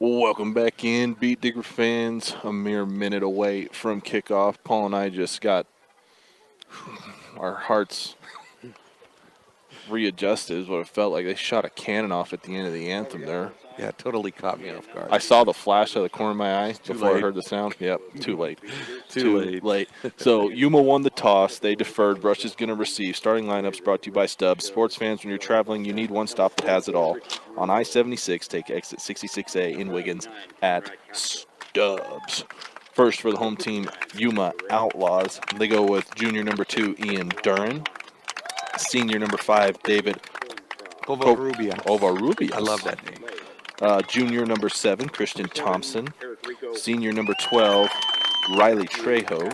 Welcome back in, Beat Digger fans. A mere minute away from kickoff. Paul and I just got our hearts readjusted, is what it felt like. They shot a cannon off at the end of the anthem there. Yeah, totally caught me off guard. I saw the flash out of the corner of my eye before late. I heard the sound. Yep, too late. Too late. So Yuma won the toss. They deferred. Brush is going to receive. Starting lineups brought to you by Stubbs. Sports fans, when you're traveling, you need one stop that has it all. On I-76, take exit 66A in Wiggins at Stubbs. First for the home team, Yuma Outlaws. They go with junior number 2, Ian Duran. Senior number 5, David Ovarubias. I love that name. Junior number 7, Christian Thompson. Senior number 12, Riley Trejo.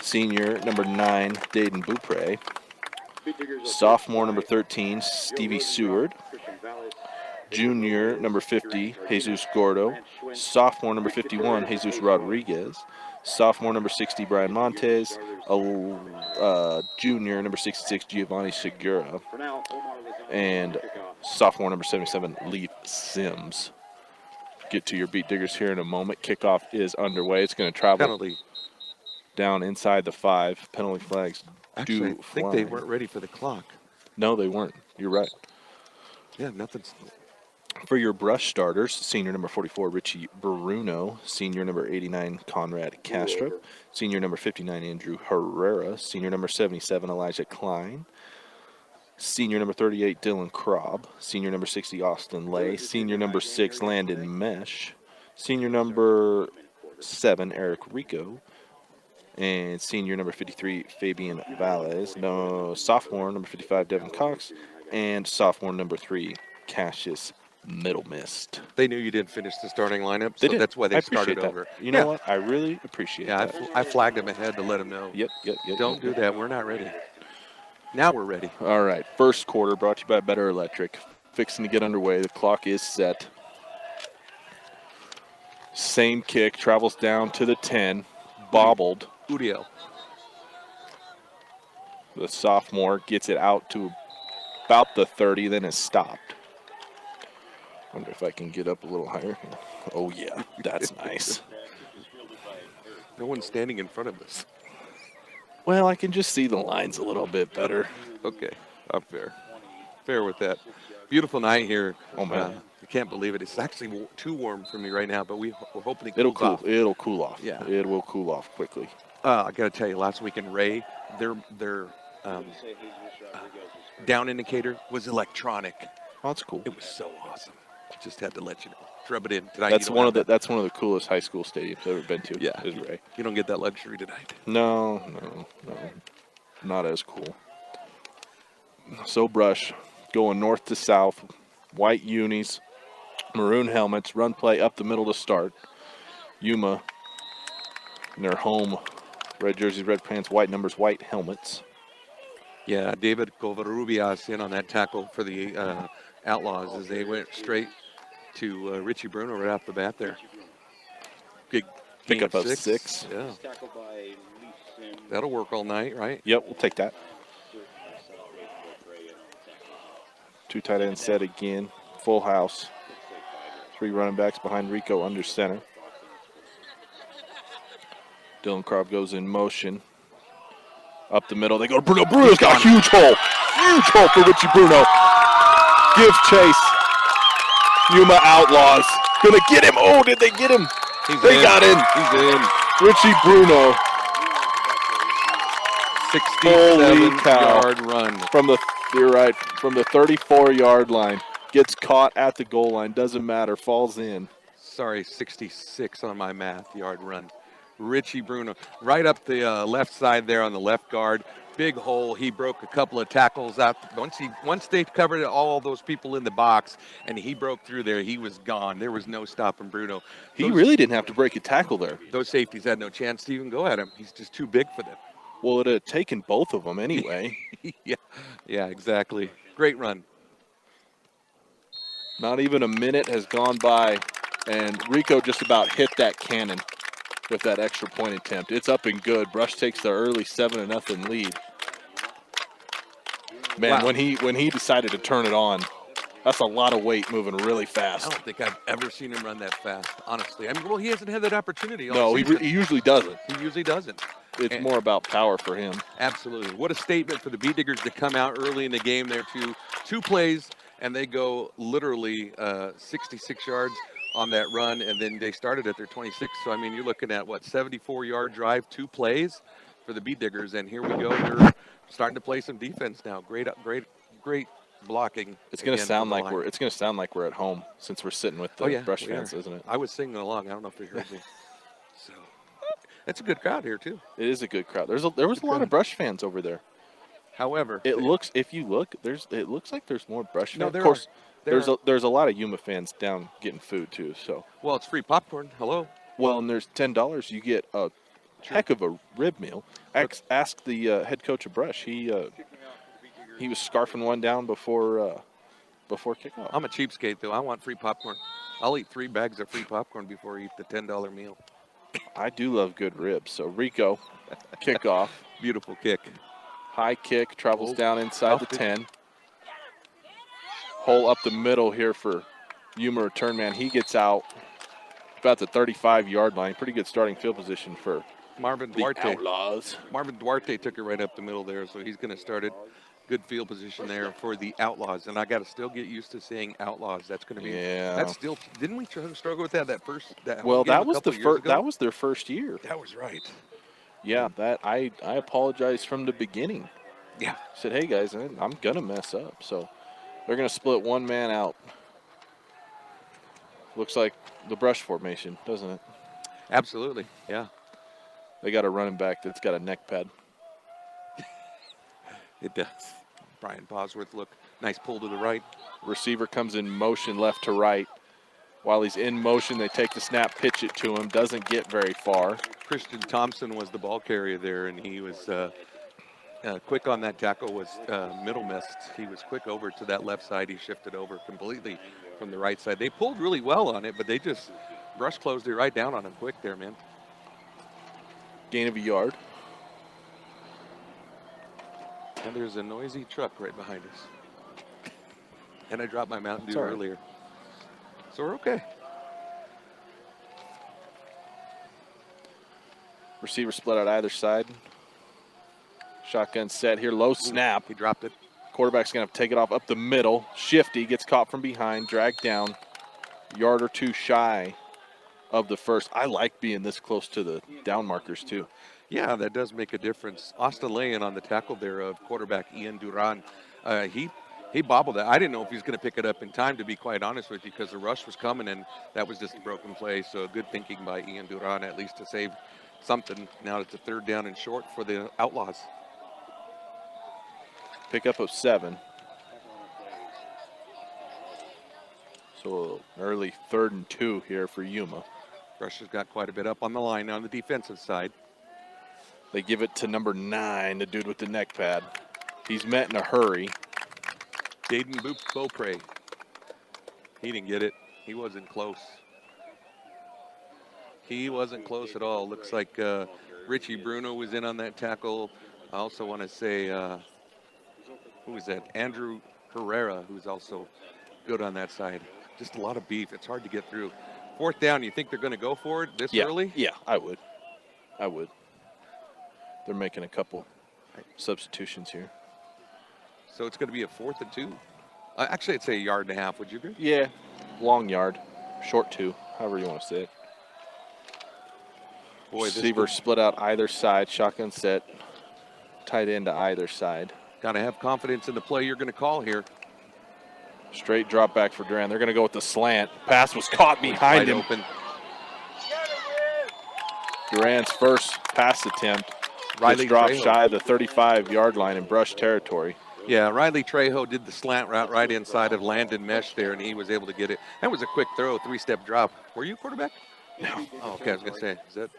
Senior number 9, Dayton Bupre. Sophomore number 13, Stevie Seward. Junior number 50, Jesus Gordo. Sophomore number 51, Jesus Rodriguez. Sophomore number 60, Brian Montes. Junior number 66, Giovanni Segura. And sophomore number 77, Leaf Sims. Get to your Beat Diggers here in a moment. Kickoff is underway. It's going to travel Penalty. down inside the 5. Penalty flags Actually, do I think fly. they weren't ready for the clock. No, they weren't. You're right. Yeah, nothing's. For your brush starters, senior number 44, Richie Bruno. Senior number 89, Conrad Castro. Senior number 59, Andrew Herrera. Senior number 77, Elijah Klein. Senior number 38, Dylan Krob. Senior number 60, Austin Lay. Senior number 6, Landon Mesh. Senior number 7, Eric Rico. And senior number 53, Fabian Valles. No, sophomore number 55, Devin Cox. And sophomore number 3, Cassius Middle Mist. They knew you didn't finish the starting lineup, They so did. that's why they I started appreciate over. that. You know what? I really appreciate Yeah, that. I flagged them ahead to let them know. Yep. Don't do that. We're not ready. Now we're ready. All right, first quarter brought to you by Better Electric. Fixing to get underway. The clock is set. Same kick, travels down to the 10, bobbled. Udiel. The sophomore gets it out to about the 30, then is stopped. Wonder if I can get up a little higher. Oh, yeah, that's nice. No one's standing in front of us. Well, I can just see the lines a little bit better. Okay, I'm fair. Fair with that. Beautiful night here. Oh, man. I can't believe it. It's actually too warm for me right now, but we're hoping it It'll cools cool. off. It'll cool off. Yeah. It will cool off quickly. I got to tell you, last week in Ray, their down indicator was electronic. Oh, that's cool. It was so awesome. Just had to let you know. Rub it in tonight. That's one of the coolest high school stadiums I've ever been to. Yeah. Is Ray. You don't get that luxury tonight. No. Not as cool. So Brush going north to south, white unis, maroon helmets, run play up the middle to start. Yuma in their home, red jerseys, red pants, white numbers, white helmets. Yeah, David Covarrubias in on that tackle for the Outlaws as they went straight to Richie Bruno right off the bat there. Big Pickup of 6. 6. Yeah. That'll work all night, right? Yep, we'll take that. 2 tight ends set again. Full house. 3 running backs behind Rico under center. Dylan Krob goes in motion. Up the middle, they go to Bruno. Bruno's got a huge hole. Huge hole for Richie Bruno. Give chase. Yuma Outlaws. Gonna get him. Oh, did they get him? They got in. He's in. Richie Bruno. 67-yard run. You're right, from the 34-yard line. Gets caught at the goal line. Doesn't matter. Falls in. Sorry, 66 on my math yard run. Richie Bruno, right up the left side there on the left guard. Big hole. He broke a couple of tackles out. Once they covered all those people in the box, and he broke through there, he was gone. There was no stopping Bruno. He really didn't have to break a tackle there. Those safeties had no chance to even go at him. He's just too big for them. Well, it had taken both of them anyway. Yeah, exactly. Great run. Not even a minute has gone by, and Rico just about hit that cannon with that extra point attempt. It's up and good. Brush takes the early 7-0 lead. Man, Wow. when he decided to turn it on, That's a lot of weight moving really I fast. don't think I've ever seen him run that fast, honestly. I mean, well, he hasn't had that opportunity all No, season. he usually doesn't. He usually doesn't. It's And- more about power for him. Absolutely. What a statement for the Beat Diggers to come out early in the game there to 2 plays, and they go literally 66 yards on that run, and then they started at their 26. So, I mean, you're looking at, 74-yard drive, 2 plays for the Beat Diggers, and here we go. They're starting to play some defense now. Great blocking. It's gonna again sound from the like line. we're at home since we're sitting with the Oh, yeah, Brush we fans, are. isn't it? I was singing along. I don't know if you heard me. So, it's a good crowd here, too. It is a good crowd. There was a lot of Brush fans over there. However, It looks it looks like there's more Brush fans. No, there of course, are. there's a lot of Yuma fans down getting food too. So Well, it's free popcorn. Hello. well, and there's $10. You get a heck of a rib meal. Ask the head coach of Brush. He was scarfing one down before kickoff. I'm a cheapskate, though. I want free popcorn. I'll eat 3 bags of free popcorn before I eat the $10 meal. I do love good ribs. So Rico, kickoff, Beautiful kick. high kick, travels Oh, down inside the tough to- 10. Hole up the middle here for Yuma return man. He gets out about the 35-yard line. Pretty good starting field position for Marvin the Duarte. Outlaws. Marvin Duarte took it right up the middle there, so he's going to start it. Good field position there for the Outlaws, and I got to still get used to saying Outlaws. That's going to be. Yeah. That's still. Didn't we struggle with that first? That Well, home game that a was couple the years first. ago? That was their first year. That was right. Yeah, that I apologize from the beginning. Yeah. Said, hey guys, I'm gonna mess up. So they're gonna split one man out. Looks like the Brush formation, doesn't it? Absolutely. Yeah. They got a running back that's got a neck pad. It does. Brian Bosworth, look, nice pull to the right. Receiver comes in motion left to right. While he's in motion, they take the snap, pitch it to him. Doesn't get very far. Christian Thompson was the ball carrier there, and he was quick on that tackle. Was middle missed. He was quick over to that left side. He shifted over completely from the right side. They pulled really well on it, but they just Brush closed it right down on him quick there, man. Gain of a yard. And there's a noisy truck right behind us. And I dropped my Mountain Dew Sorry. earlier. So we're okay. Receiver split out either side. Shotgun set here. Low snap. He dropped it. Quarterback's going to take it off up the middle. Shifty gets caught from behind, dragged down, yard or two shy of the first. I like being this close to the down markers, too. Yeah, that does make a difference. Austin Layan on the tackle there of quarterback Ian Duran. He bobbled that. I didn't know if he was going to pick it up in time, to be quite honest with you, because the rush was coming, and that was just a broken play. So good thinking by Ian Duran, at least to save something. Now it's a 3rd down and short for the Outlaws. Pickup of 7. So early 3rd and 2 here for Yuma. Rush has got quite a bit up on the line on the defensive side. They give it to number 9, the dude with the neck pad. He's met in a hurry. Jaden Beaupre. He didn't get it. He wasn't close. He wasn't close at all. Looks like Richie Bruno was in on that tackle. I also want to say, who was that? Andrew Herrera, who's also good on that side. Just a lot of beef. It's hard to get through. 4th down, you think they're going to go for it this early? Yeah, I would. They're making a couple substitutions here. So it's going to be a 4th and 2. Actually, I'd say a yard and a half. Would you agree? Yeah, long yard, short 2, however you want to say it. Boy, Receiver split out either side, shotgun set, tight end to either side. Got to have confidence in the play you're going to call here. Straight drop back for Duran. They're going to go with the slant. Pass was caught behind Wide him. open. Duran's first pass attempt. Riley Gets dropped Trejo. shy of the 35-yard line in Brush territory. Yeah, Riley Trejo did the slant route right inside of Landon Mesh there, and he was able to get it. That was a quick throw, 3-step drop. Were you a quarterback? No. Oh, okay. I was gonna say, is that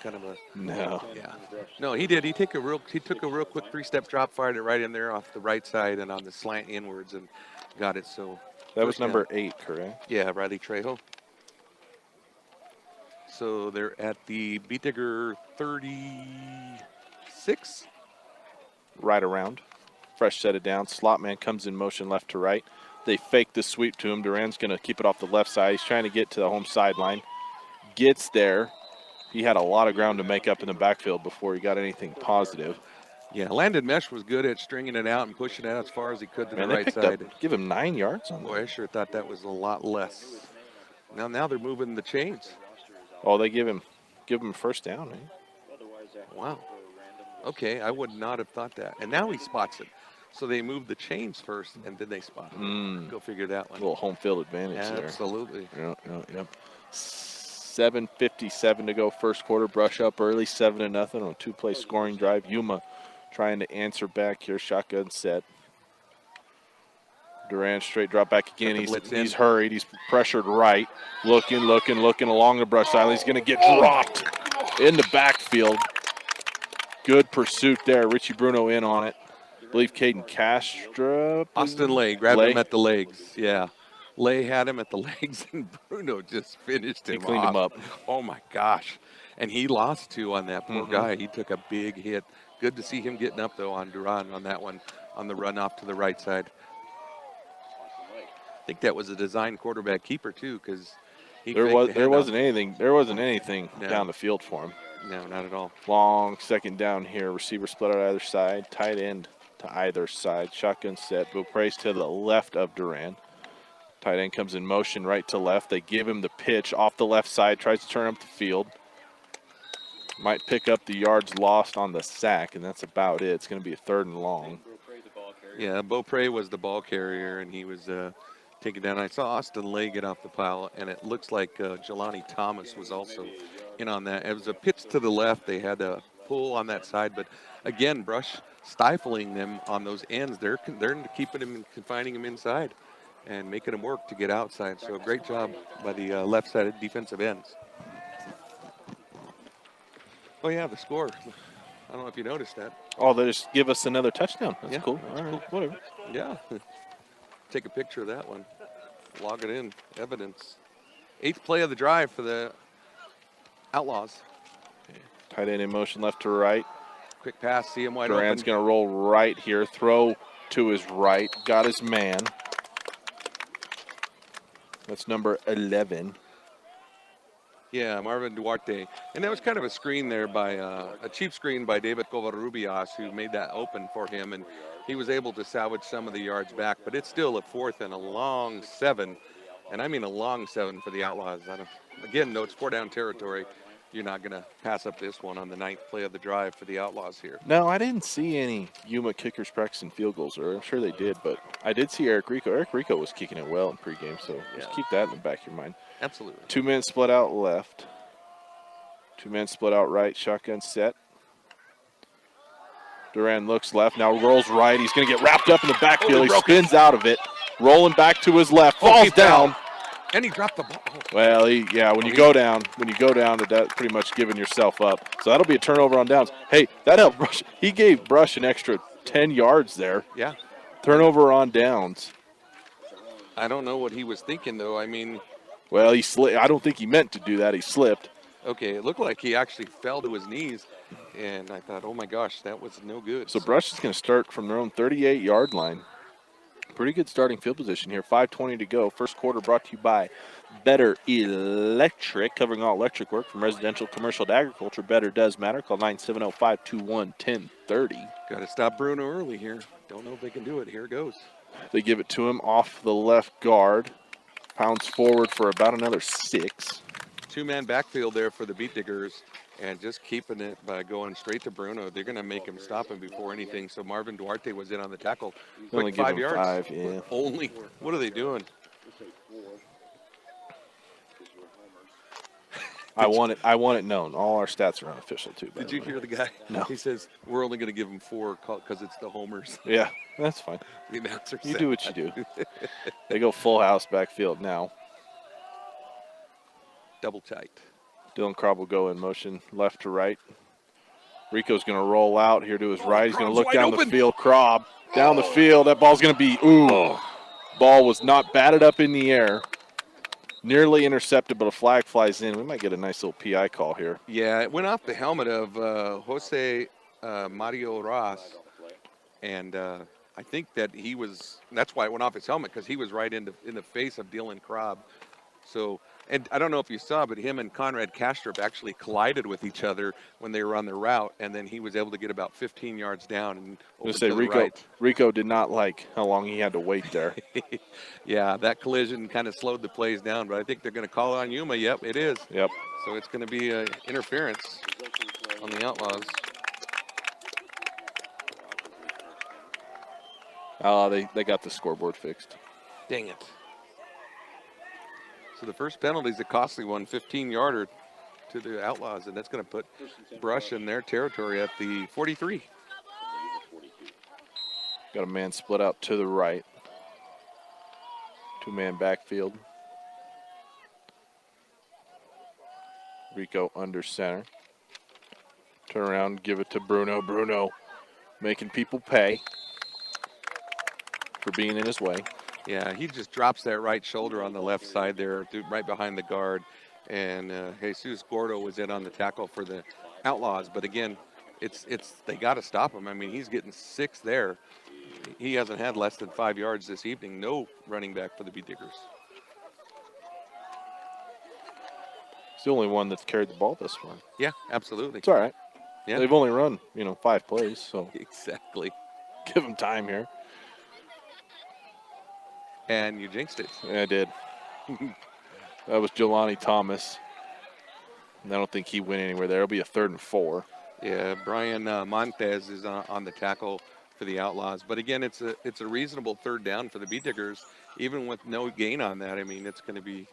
kind of a? No. Yeah. No, he did. He took a real quick 3-step drop, fired it right in there off the right side and on the slant inwards, and got it. So That was first down. number 8, correct? Yeah, Riley Trejo. So they're at the Beat Digger 36. Right around. Fresh set it down. Slot man comes in motion left to right. They fake the sweep to him. Duran's going to keep it off the left side. He's trying to get to the home sideline. Gets there. He had a lot of ground to make up in the backfield before he got anything positive. Yeah, Landon Mesh was good at stringing it out and pushing it out as far as he could to Man, the they right picked side. up, give him 9 yards on Boy, that. I sure thought that was a lot less. Now they're moving the chains. Oh, they give him first down, man. Wow. Okay, I would not have thought that. And now he spots it. So they moved the chains first, and then they spot it. Go figure that A one. little home field advantage Absolutely. there. Yep. 7:57 to go, first quarter. Brush up early, 7-0 on a 2-play scoring drive. Yuma trying to answer back here, shotgun set. Duran straight drop back again. He's hurried. He's pressured right. Looking along the brush side. He's going to get dropped in the backfield. Good pursuit there. Richie Bruno in on it. I believe Caden Castro. Austin Lay grabbed him at the legs. Yeah. Lay had him at the legs, and Bruno just finished him. He cleaned him up. Oh, my gosh. And he lost 2 on that poor guy. He took a big hit. Good to see him getting up, though, on Duran on that one, on the run off to the right side. I think that was a design quarterback keeper, too, because there wasn't anything down the field for him. No, not at all. Long second down here. Receiver split out either side. Tight end to either side. Shotgun set. Beaupre's to the left of Duran. Tight end comes in motion right to left. They give him the pitch off the left side. Tries to turn up the field. Might pick up the yards lost on the sack, and that's about it. It's going to be a 3rd and long. Yeah, Beaupre was the ball carrier, and he was taken down. I saw Austin Lay get off the pile, and it looks like Jelani Thomas was also in on that. It was a pitch to the left. They had a pull on that side, but again, Brush stifling them on those ends. They're keeping him and confining him inside and making him work to get outside. So a great job by the left-sided defensive ends. Oh, yeah, the score. I don't know if you noticed that. Oh, they just give us another touchdown. That's Yeah, cool. that's All right, cool. whatever. Yeah. Take a picture of that one. Log it in. Evidence. 8th play of the drive for the Outlaws. Okay. Tight end in motion left to right. Quick pass. See him wide Duran's open. going to roll right here. Throw to his right. Got his man. That's number 11. Yeah, Marvin Duarte. And that was kind of a screen there by a cheap screen by David Covarrubias, who made that open for him, and he was able to salvage some of the yards back. But it's still a 4th and a long 7, and I mean a long 7 for the Outlaws. Again, though it's 4-down territory, you're not going to pass up this one on the 9th play of the drive for the Outlaws here. No, I didn't see any Yuma kickers practicing field goals, or I'm sure they did, but I did see Eric Rico. Eric Rico was kicking it well in pregame, so just keep that in the back of your mind. Absolutely. 2 men split out left. 2 men split out right. Shotgun set. Duran looks left. Now rolls right. He's going to get wrapped up in the backfield. He spins out of it. Rolling back to his left. Falls down. And he dropped the ball. Oh. Well, when you go down, that's pretty much giving yourself up. So that'll be a turnover on downs. Hey, that helped Brush. He gave Brush an extra 10 yards there. Yeah. Turnover on downs. I don't know what he was thinking, though. I mean. Well, he slipped. I don't think he meant to do that. He slipped. Okay, it looked like he actually fell to his knees, and I thought, oh, my gosh, that was no good. So Brush is going to start from their own 38-yard line. Pretty good starting field position here. 5:20 to go. First quarter brought to you by Better Electric, covering all electric work from residential, commercial to agriculture. Better does matter. Call 970-521-1030. Got to stop Bruno early here. Don't know if they can do it. Here it goes. They give it to him off the left guard. Pounds forward for about another 6. 2-man backfield there for the Beat Diggers, and just keeping it by going straight to Bruno. They're going to make him stop him before anything. So Marvin Duarte was in on the tackle. Only Quick 5 yards. 5, yeah. Only. What are they doing? I want it known. All our stats are unofficial too. Did you hear the guy? No. He says we're only going to give him 4 because it's the homers. Yeah, that's fine. The announcer You said do what you that. do. They go full house backfield now. Double tight. Dylan Krob will go in motion left to right. Rico's going to roll out here to his right. He's going to look down the field. Krob down the field. That ball's going to be, Ball was not batted up in the air. Nearly intercepted, but a flag flies in. We might get a nice little PI call here. Yeah, it went off the helmet of Jose Mario Ross. And I I think that that's why it went off his helmet, because he was right in the face of Dylan Krob. So, and I don't know if you saw, but him and Conrad Kastrup actually collided with each other when they were on their route, and then he was able to get about 15 yards down and over to the right. Rico did not like how long he had to wait there. Yeah, that collision kind of slowed the plays down, but I think they're going to call it on Yuma. Yep, it is. Yep. So it's going to be interference on the Outlaws. They got the scoreboard fixed. Dang it. So the first penalty is a costly one, 15-yarder to the Outlaws, and that's going to put Brush in their territory at the 43. Got a man split out to the right. Two-man backfield. Rico under center. Turn around, give it to Bruno. Bruno making people pay for being in his way. Yeah, he just drops that right shoulder on the left side there, right behind the guard. And Jesus Gordo was in on the tackle for the Outlaws. But again, they got to stop him. I mean, he's getting 6 there. He hasn't had less than 5 yards this evening. No running back for the Bee Diggers. He's the only one that's carried the ball this far. Yeah, absolutely. It's all right. Yeah. They've only run, 5 plays, so Exactly. give them time here. And you jinxed it. Yeah, I did. That was Jelani Thomas. And I don't think he went anywhere there. It'll be a 3rd and 4. Yeah, Brian Montez is on the tackle for the Outlaws. But again, it's a reasonable 3rd down for the Bee Diggers, even with no gain on that. I mean, it's going to be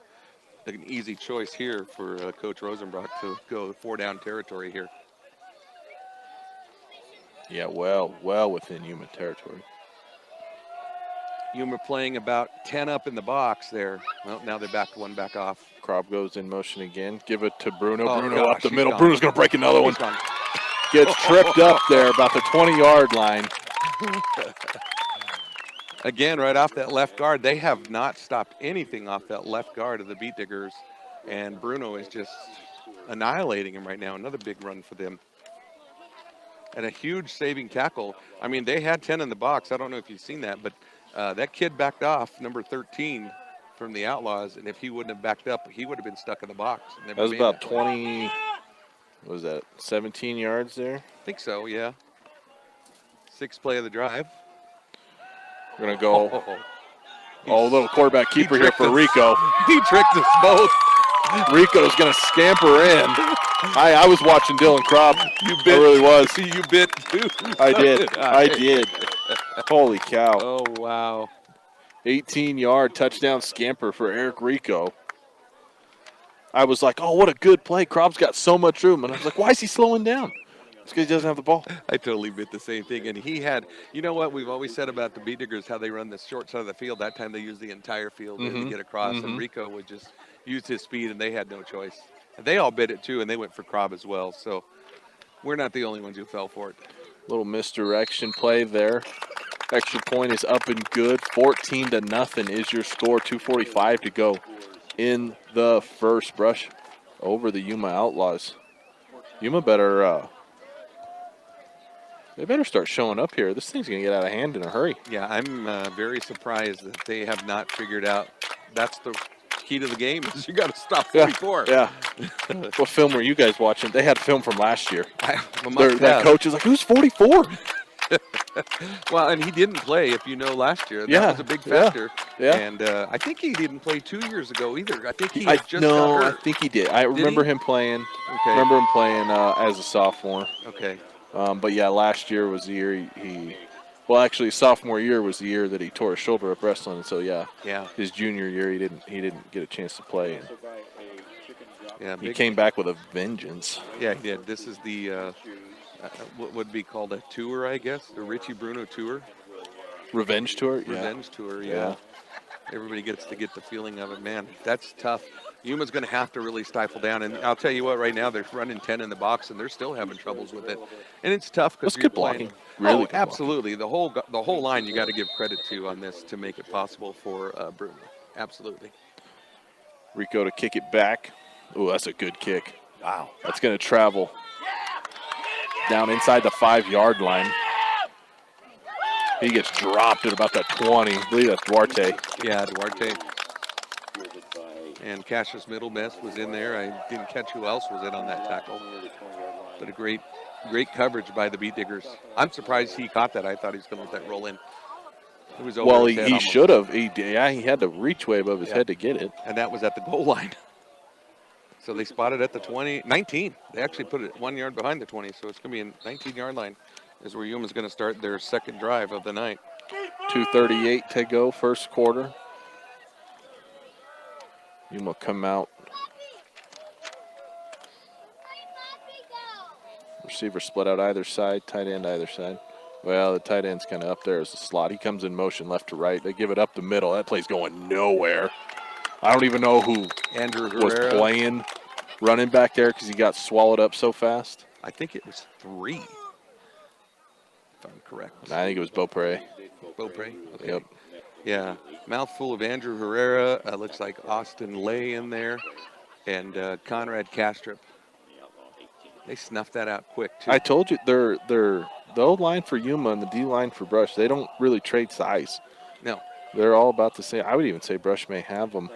an easy choice here for Coach Rosenbrock to go 4-down territory here. Yeah, well within human territory. Yuma playing about 10 up in the box there. Well, now they're one back off. Krob goes in motion again. Give it to Bruno. Oh, Bruno gosh, up the he's middle. gone. Bruno's going to break another one. He's gone. Gets tripped up there about the 20-yard line. Again, right off that left guard. They have not stopped anything off that left guard of the Beat Diggers. And Bruno is just annihilating him right now. Another big run for them. And a huge saving tackle. I mean, they had 10 in the box. I don't know if you've seen that, but that kid backed off, number 13, from the Outlaws. And if he wouldn't have backed up, he would have been stuck in the box. That was about 20, what was that, 17 yards there? I think so, yeah. 6th play of the drive. We're going to go, little quarterback keeper here for Rico. He tricked us both. Rico's going to scamper in. I was watching Dylan Krob. You bit. I really was. You bit too. I did. Holy cow. Oh, wow. 18-yard touchdown scamper for Eric Rico. I was like, oh, what a good play. Krob's got so much room. And I was like, why is he slowing down? It's because he doesn't have the ball. I totally bit the same thing. And he had, you know what we've always said about the Bee Diggers, how they run the short side of the field. That time they used the entire field to get across. And Rico would just use his speed, and they had no choice. And they all bit it, too, and they went for Krob as well. So we're not the only ones who fell for it. Little misdirection play there. Extra point is up and good. 14-0 is your score. 2:45 to go in the first. Brush over the Yuma Outlaws. Yuma better they better start showing up here. This thing's going to get out of hand in a hurry. Yeah, I'm very surprised that they have not figured out that's the key to the game is you got to stop 44. Yeah. What film were you guys watching? They had film from last year. That coach is like, who's 44? Well, and he didn't play, if you know, last year. That was a big factor. Yeah. And I think he didn't play 2 years ago either. I think he had just got hurt. I think he did. I remember him playing. Okay. Remember him playing as a sophomore. Okay. But yeah, last year was the year well, actually, sophomore year was the year that he tore his shoulder up wrestling. So yeah, his junior year he didn't get a chance to play. He came back with a vengeance. Yeah, he did. This is the what would be called a tour, I guess, the Richie Bruno tour. Revenge tour. Revenge tour. Yeah. Everybody gets to get the feeling of it. Man, that's tough. Yuma's going to have to really stifle down. And I'll tell you what, right now they're running 10 in the box, and they're still having troubles with it. And it's tough because you're good blocking. Really good absolutely. Blocking. The whole line you got to give credit to on this to make it possible for Bruno. Absolutely. Rico to kick it back. Oh, that's a good kick. Wow. That's going to travel down inside the 5-yard line. He gets dropped at about that 20. I believe that's Duarte. Yeah, Duarte. And Cassius Middlebest was in there. I didn't catch who else was in on that tackle. But a great coverage by the Beat Diggers. I'm surprised he caught that. I thought he was going to let that roll in. It was over Well, his head he almost. should have. He had to reach way above his head to get it. And that was at the goal line. So they spotted at the 20, 19. They actually put it 1 yard behind the 20, so it's going to be a 19-yard line is where Yuma's going to start their second drive of the night. 2:38 to go, first quarter. Yuma come out. Receiver split out either side, tight end either side. Well, the tight end's kind of up there as the slot. He comes in motion left to right. They give it up the middle. That play's going nowhere. I don't even know who Andrew was Herrera playing running back there because he got swallowed up so fast. I think it was 3, if I'm correct. I think it was Beaupre. Beaupre? Okay. Yep. Yeah, mouthful of Andrew Herrera. Looks like Austin Lay in there, and Conrad Kastrup. They snuffed that out quick too. I told you, they're the old line for Yuma and the D line for Brush. They don't really trade size. No. They're all about the same. I would even say Brush may have them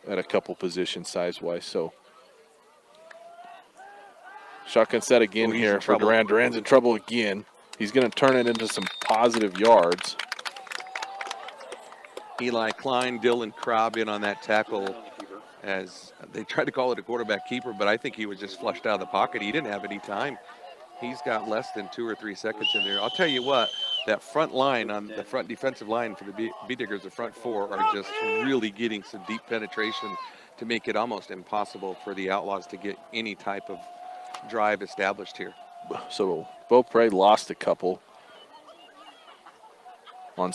at a couple positions size-wise. So shotgun set again here for Duran. Duran's in trouble again. He's going to turn it into some positive yards. Eli Klein, Dylan Krob in on that tackle as they tried to call it a quarterback keeper, but I think he was just flushed out of the pocket. He didn't have any time. He's got less than 2 or 3 seconds in there. I'll tell you what, that front line on the front defensive line for the Beat Diggers, the front 4, are just really getting some deep penetration to make it almost impossible for the Outlaws to get any type of drive established here. So Beaupre lost a couple on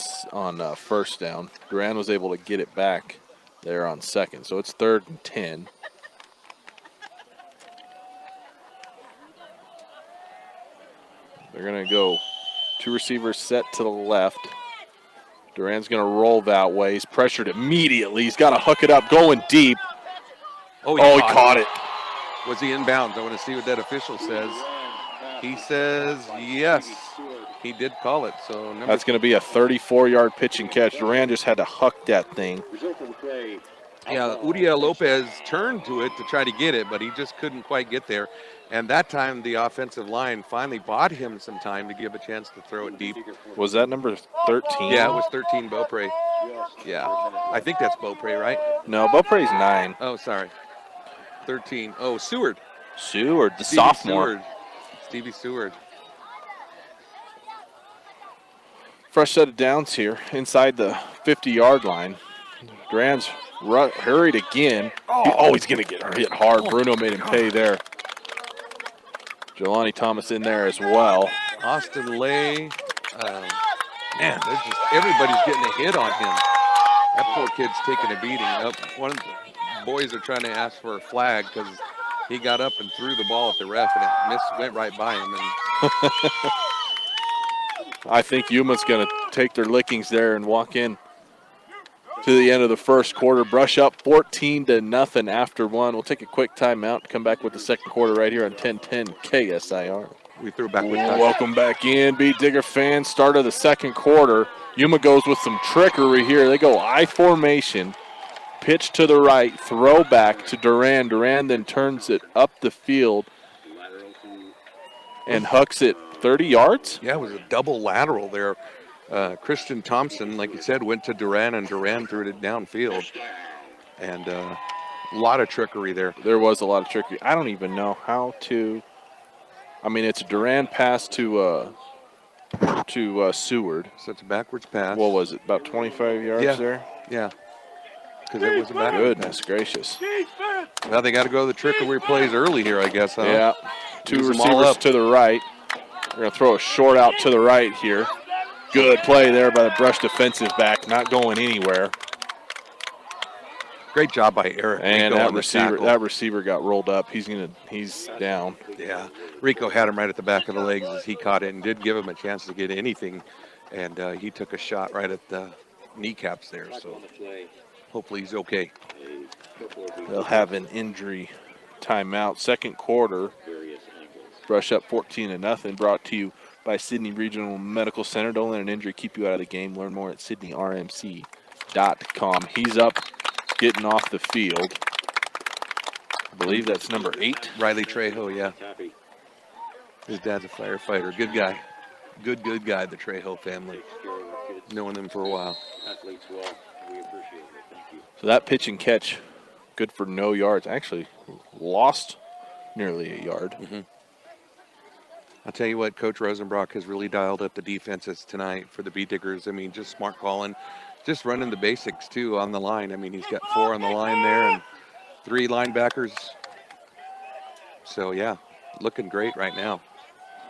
first down. Duran was able to get it back there on second. So it's 3rd and 10. They're going to go 2 receivers set to the left. Duran's going to roll that way. He's pressured immediately. He's got to hook it up, going deep. Oh, he caught it. Was he inbounds? I want to see what that official says. He says yes. He did call it. So that's going to be a 34-yard pitch and catch. Duran just had to huck that thing. Yeah, Uriel Lopez turned to it to try to get it, but he just couldn't quite get there. And that time, the offensive line finally bought him some time to give a chance to throw it deep. Was that number 13? Yeah, it was 13, Beaupre. Yeah, I think that's Beaupre, right? No, Beaupre's 9. Oh, sorry. 13. Oh, Seward. Seward, the sophomore. Stevie Seward. Fresh set of downs here inside the 50-yard line. Duran's hurried again. Oh, he's going to get hit hard. Bruno made him pay there. Jelani Thomas in there as well. Austin Lay. Man, everybody's getting a hit on him. That poor kid's taking a beating. One of the boys are trying to ask for a flag because he got up and threw the ball at the ref, and it went right by him. And I think Yuma's going to take their lickings there and walk in to the end of the first quarter. Brush up 14-0 after 1. We'll take a quick timeout, come back with the second quarter right here on 1010 KSIR. We threw back with welcome back in, Beat Digger fans. Start of the second quarter. Yuma goes with some trickery here. They go I formation, pitch to the right, throw back to Duran. Duran then turns it up the field and hucks it 30 yards. Yeah, it was a double lateral there. Christian Thompson, like you said, went to Duran, and Duran threw it downfield. And a lot of trickery there. There was a lot of trickery. I don't even know how to. I mean, it's a Duran pass to Seward. So it's a backwards pass. What was it, about 25 yards there? Yeah. Because it was a backwards Goodness gracious. Well, they got to go to the trickery plays early here, I guess, huh? Yeah. 2 receivers to the right. We're going to throw a short out to the right here. Good play there by the Brush defensive back, not going anywhere. Great job by Eric. And that receiver got rolled up. He's down. Yeah, Rico had him right at the back of the legs as he caught it and did give him a chance to get anything. And he took a shot right at the kneecaps there. So hopefully he's okay. They'll have an injury timeout. Second quarter. Brush up 14-0. Brought to you by Sydney Regional Medical Center. Don't let an injury keep you out of the game. Learn more at sydneyrmc.com. He's up, getting off the field. I believe that's number 8. Riley Trejo, yeah. His dad's a firefighter. Good guy. Good guy, the Trejo family. Knowing them for a while. So that pitch and catch, good for no yards. Actually, lost nearly a yard. I'll tell you what, Coach Rosenbrock has really dialed up the defenses tonight for the Bee Diggers. I mean, just smart calling, just running the basics, too, on the line. I mean, he's got 4 on the line there and 3 linebackers. So, yeah, looking great right now.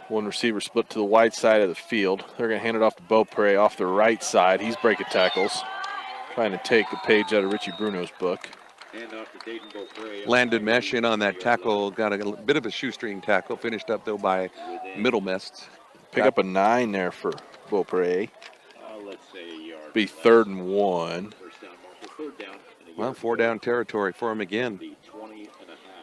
One receiver split to the wide side of the field. They're going to hand it off to Beaupre off the right side. He's breaking tackles, trying to take a page out of Richie Bruno's book. Landed mesh in on that tackle, got a bit of a shoestring tackle, finished up, though, by middle mist. Pick up a 9 there for Beaupre. Be 3rd and 1. Well, 4 down territory for him again.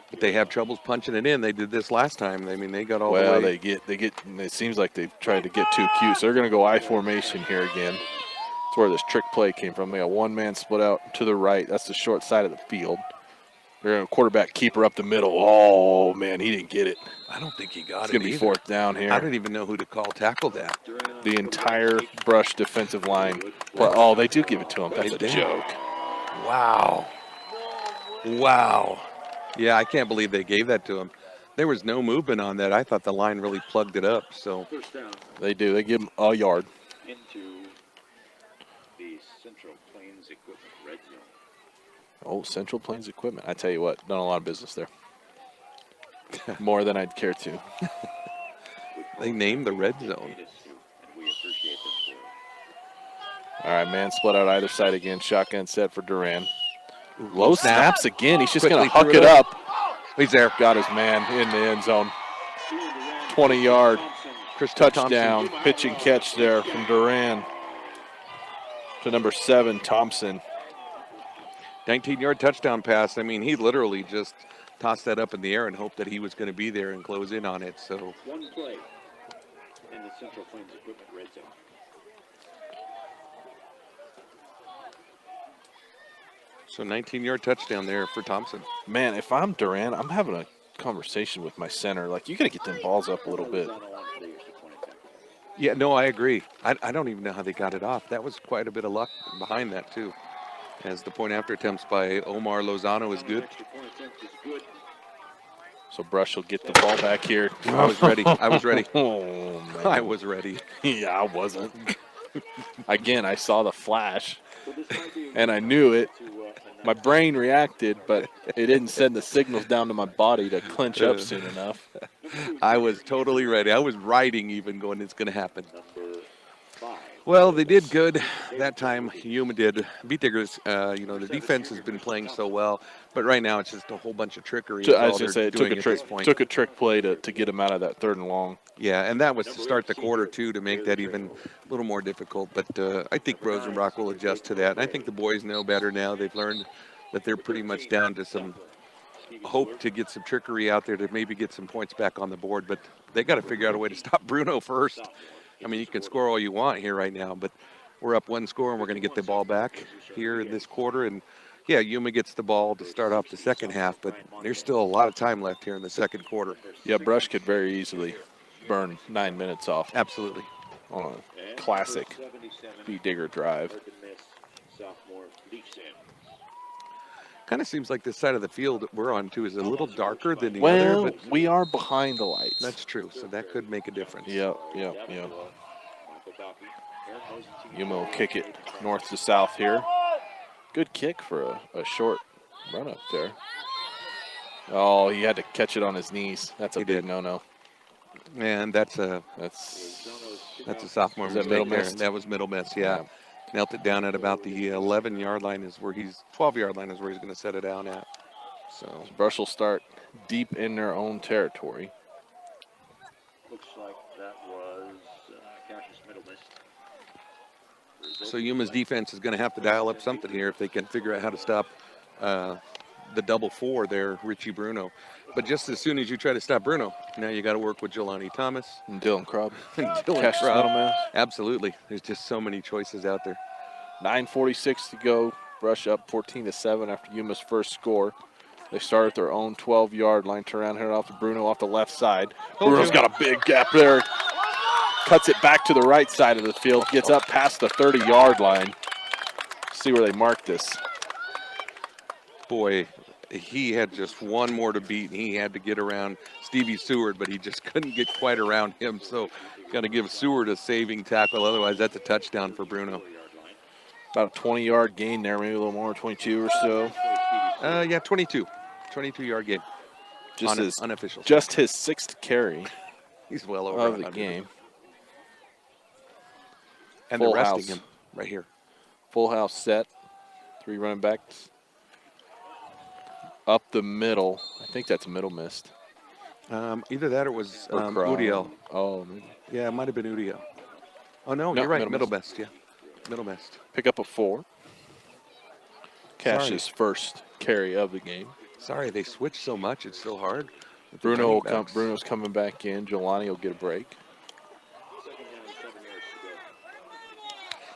But they have troubles punching it in. They did this last time. I mean, they got all the way. Well, they get. It seems like they've tried to get too cute. So they're going to go I formation here again. That's where this trick play came from. They got 1 man split out to the right. That's the short side of the field. They're going to quarterback keeper up the middle. Oh, man, he didn't get it. I don't think he got it. It's going to be 4th down here. I don't even know who to call tackle that. The entire Brush defensive line. Well, oh, they do give it to him. That's a joke. Wow. Yeah, I can't believe they gave that to him. There was no movement on that. I thought the line really plugged it up. So they do. They give him a yard. Into the Central Plains Equipment red zone. Oh, Central Plains Equipment. I tell you what, done a lot of business there. More than I'd care to. They named the red zone. All right, man split out either side again. Shotgun set for Duran. Low snaps again. He's just going to huck it up. He's there. Got his man in the end zone. 20-yard touchdown. Pitch and catch there from Duran to number 7, Thompson. 19-yard touchdown pass. I mean, he literally just tossed that up in the air and hoped that he was going to be there and close in on it. So 1 play in the Central Plains Equipment red zone. So 19-yard touchdown there for Thompson. Man, if I'm Duran, I'm having a conversation with my center. Like, you got to get them balls up a little bit. Yeah, no, I agree. I don't even know how they got it off. That was quite a bit of luck behind that, too. As the point after attempts by Omar Lozano is good. So Brush will get the ball back here. I was ready. Oh, man. I was ready. Yeah, I wasn't. Again, I saw the flash, and I knew it. My brain reacted, but it didn't send the signals down to my body to clinch up soon enough. I was totally ready. I was riding even going, it's going to happen. Well, they did good that time. Yuma did. Bee Diggers, the defense has been playing so well, but right now it's just a whole bunch of trickery. I was going to say, it took a trick play to get him out of that 3rd and long. Yeah, and that was to start the quarter, too, to make that even a little more difficult. But I think Rosenbrock will adjust to that. And I think the boys know better now. They've learned that they're pretty much down to some hope to get some trickery out there to maybe get some points back on the board. But they got to figure out a way to stop Bruno first. I mean, you can score all you want here right now, but we're up 1 score, and we're going to get the ball back here in this quarter. And, yeah, Yuma gets the ball to start off the second half, but there's still a lot of time left here in the second quarter. Yeah, Brush could very easily burn 9 minutes off. Absolutely. On a classic Bee Digger drive. Kind of seems like this side of the field that we're on, too, is a little darker than the well, other. But we are behind the lights. That's true, so that could make a difference. Yep. Yuma will kick it north to south here. Good kick for a short run up there. Oh, he had to catch it on his knees. That's a big no-no. And that's a sophomore mistake there. That was middle miss, yeah. Knelt it down at about the 11-yard line is where 12-yard line is where he's going to set it down at. So Brush will start deep in their own territory. Looks like that was Cassius middle miss. So Yuma's defense is going to have to dial up something here if they can figure out how to stop the double four there, Richie Bruno. But just as soon as you try to stop Bruno, now you got to work with Jelani Thomas And Dylan Crubb. and Dylan Cassius Crubb. Middleman. Absolutely. There's just so many choices out there. 9:46 to go. Brush up 14-7 after Yuma's first score. They start at their own 12-yard line. Turn around, head off to Bruno off the left side. Told Bruno's you. got a big gap there. Cuts it back to the right side of the field. Gets up past the 30-yard line. See where they mark this. Boy, he had just one more to beat, and he had to get around Stevie Seward, but he just couldn't get quite around him. So got to give Seward a saving tackle. Otherwise, that's a touchdown for Bruno. About a 20-yard gain there, maybe a little more, 22 or so. Yeah, 22. 22-yard game. Unofficial. Just his 6th carry He's well over of the 100. game. And Full they're resting house. him right here. Full house set. 3 running backs. Up the middle. I think that's middle missed. Either that or it was Or Crawl. Udiel. Oh, maybe. Yeah, it might have been Udiel. Oh, no, No, you're right. middle Middle missed. best, yeah. Middle best. Pick up a 4. Cash's first carry of the game. Sorry, they switch so much. It's so hard. with the Bruno running will come, backs. Bruno's coming back in. Jelani will get a break.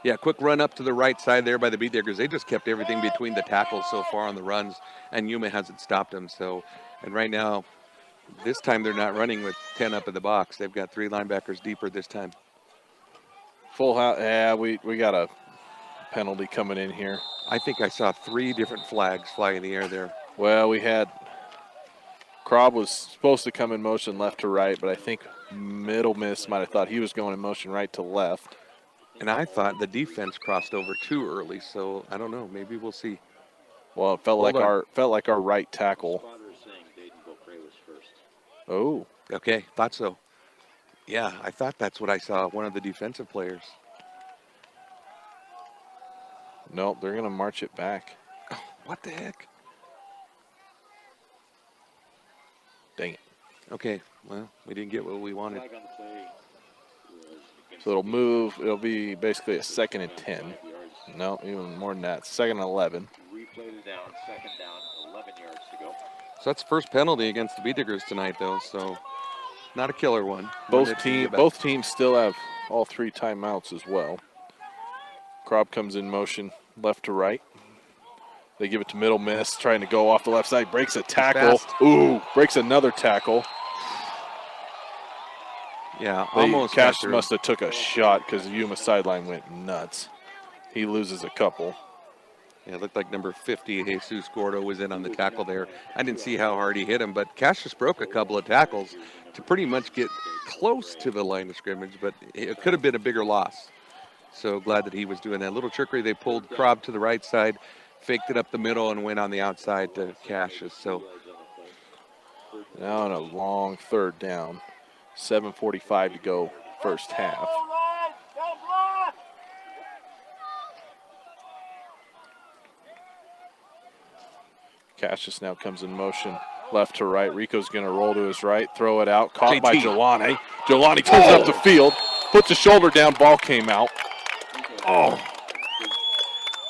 Yeah, quick run up to the right side there by the beat diggers. They just kept everything between the tackles so far on the runs, and Yuma hasn't stopped them. So, and right now, this time they're not running with 10 up in the box. They've got 3 linebackers deeper this time. Full house. Yeah, we got a penalty coming in here. I think I saw 3 different flags fly in the air there. Well, we had Crabb was supposed to come in motion left to right, but I think middle miss might have thought he was going in motion right to left. And I thought the defense crossed over too early, so I don't know. Maybe we'll see. Well, it felt Hold like our right tackle. Spotter is saying Dayton Beaupre was first. Oh, Okay, thought so. Yeah, I thought that's what I saw, one of the defensive players. no, they're gonna march it back. What the heck? Dang it. Okay, well, we didn't get what we wanted. Flag on the play was against So it'll move. It'll be basically a 2nd and 10. 5 yards. No, even more than that. 2nd and 11. Replayed it down, 2nd down, 11 yards to go. So that's first penalty against the Bee Diggers tonight, though. So not a killer one. One Both that you get back. both teams still have all 3 timeouts as well. Crabb comes in motion left to right. They give it to middle miss, trying to go off the left side. Breaks a tackle. fast. Ooh, breaks another tackle. Yeah, almost. Cash got through. must have took a shot because the Yuma sideline went nuts. He loses a couple. Yeah, it looked like number 50, Jesus Gordo, was in on the tackle there. I didn't see how hard he hit him, but Cassius broke a couple of tackles to pretty much get close to the line of scrimmage, but it could have been a bigger loss. So glad that he was doing that. Little trickery, they pulled Crabb to the right side, faked it up the middle, and went on the outside to Cassius. So Now on a long 3rd down. 7:45 to go first half. Cassius now comes in motion left to right. Rico's going to roll to his right, throw it out. Caught by JT. Jelani. Jelani turns up the field, puts his shoulder down, ball came out. oh,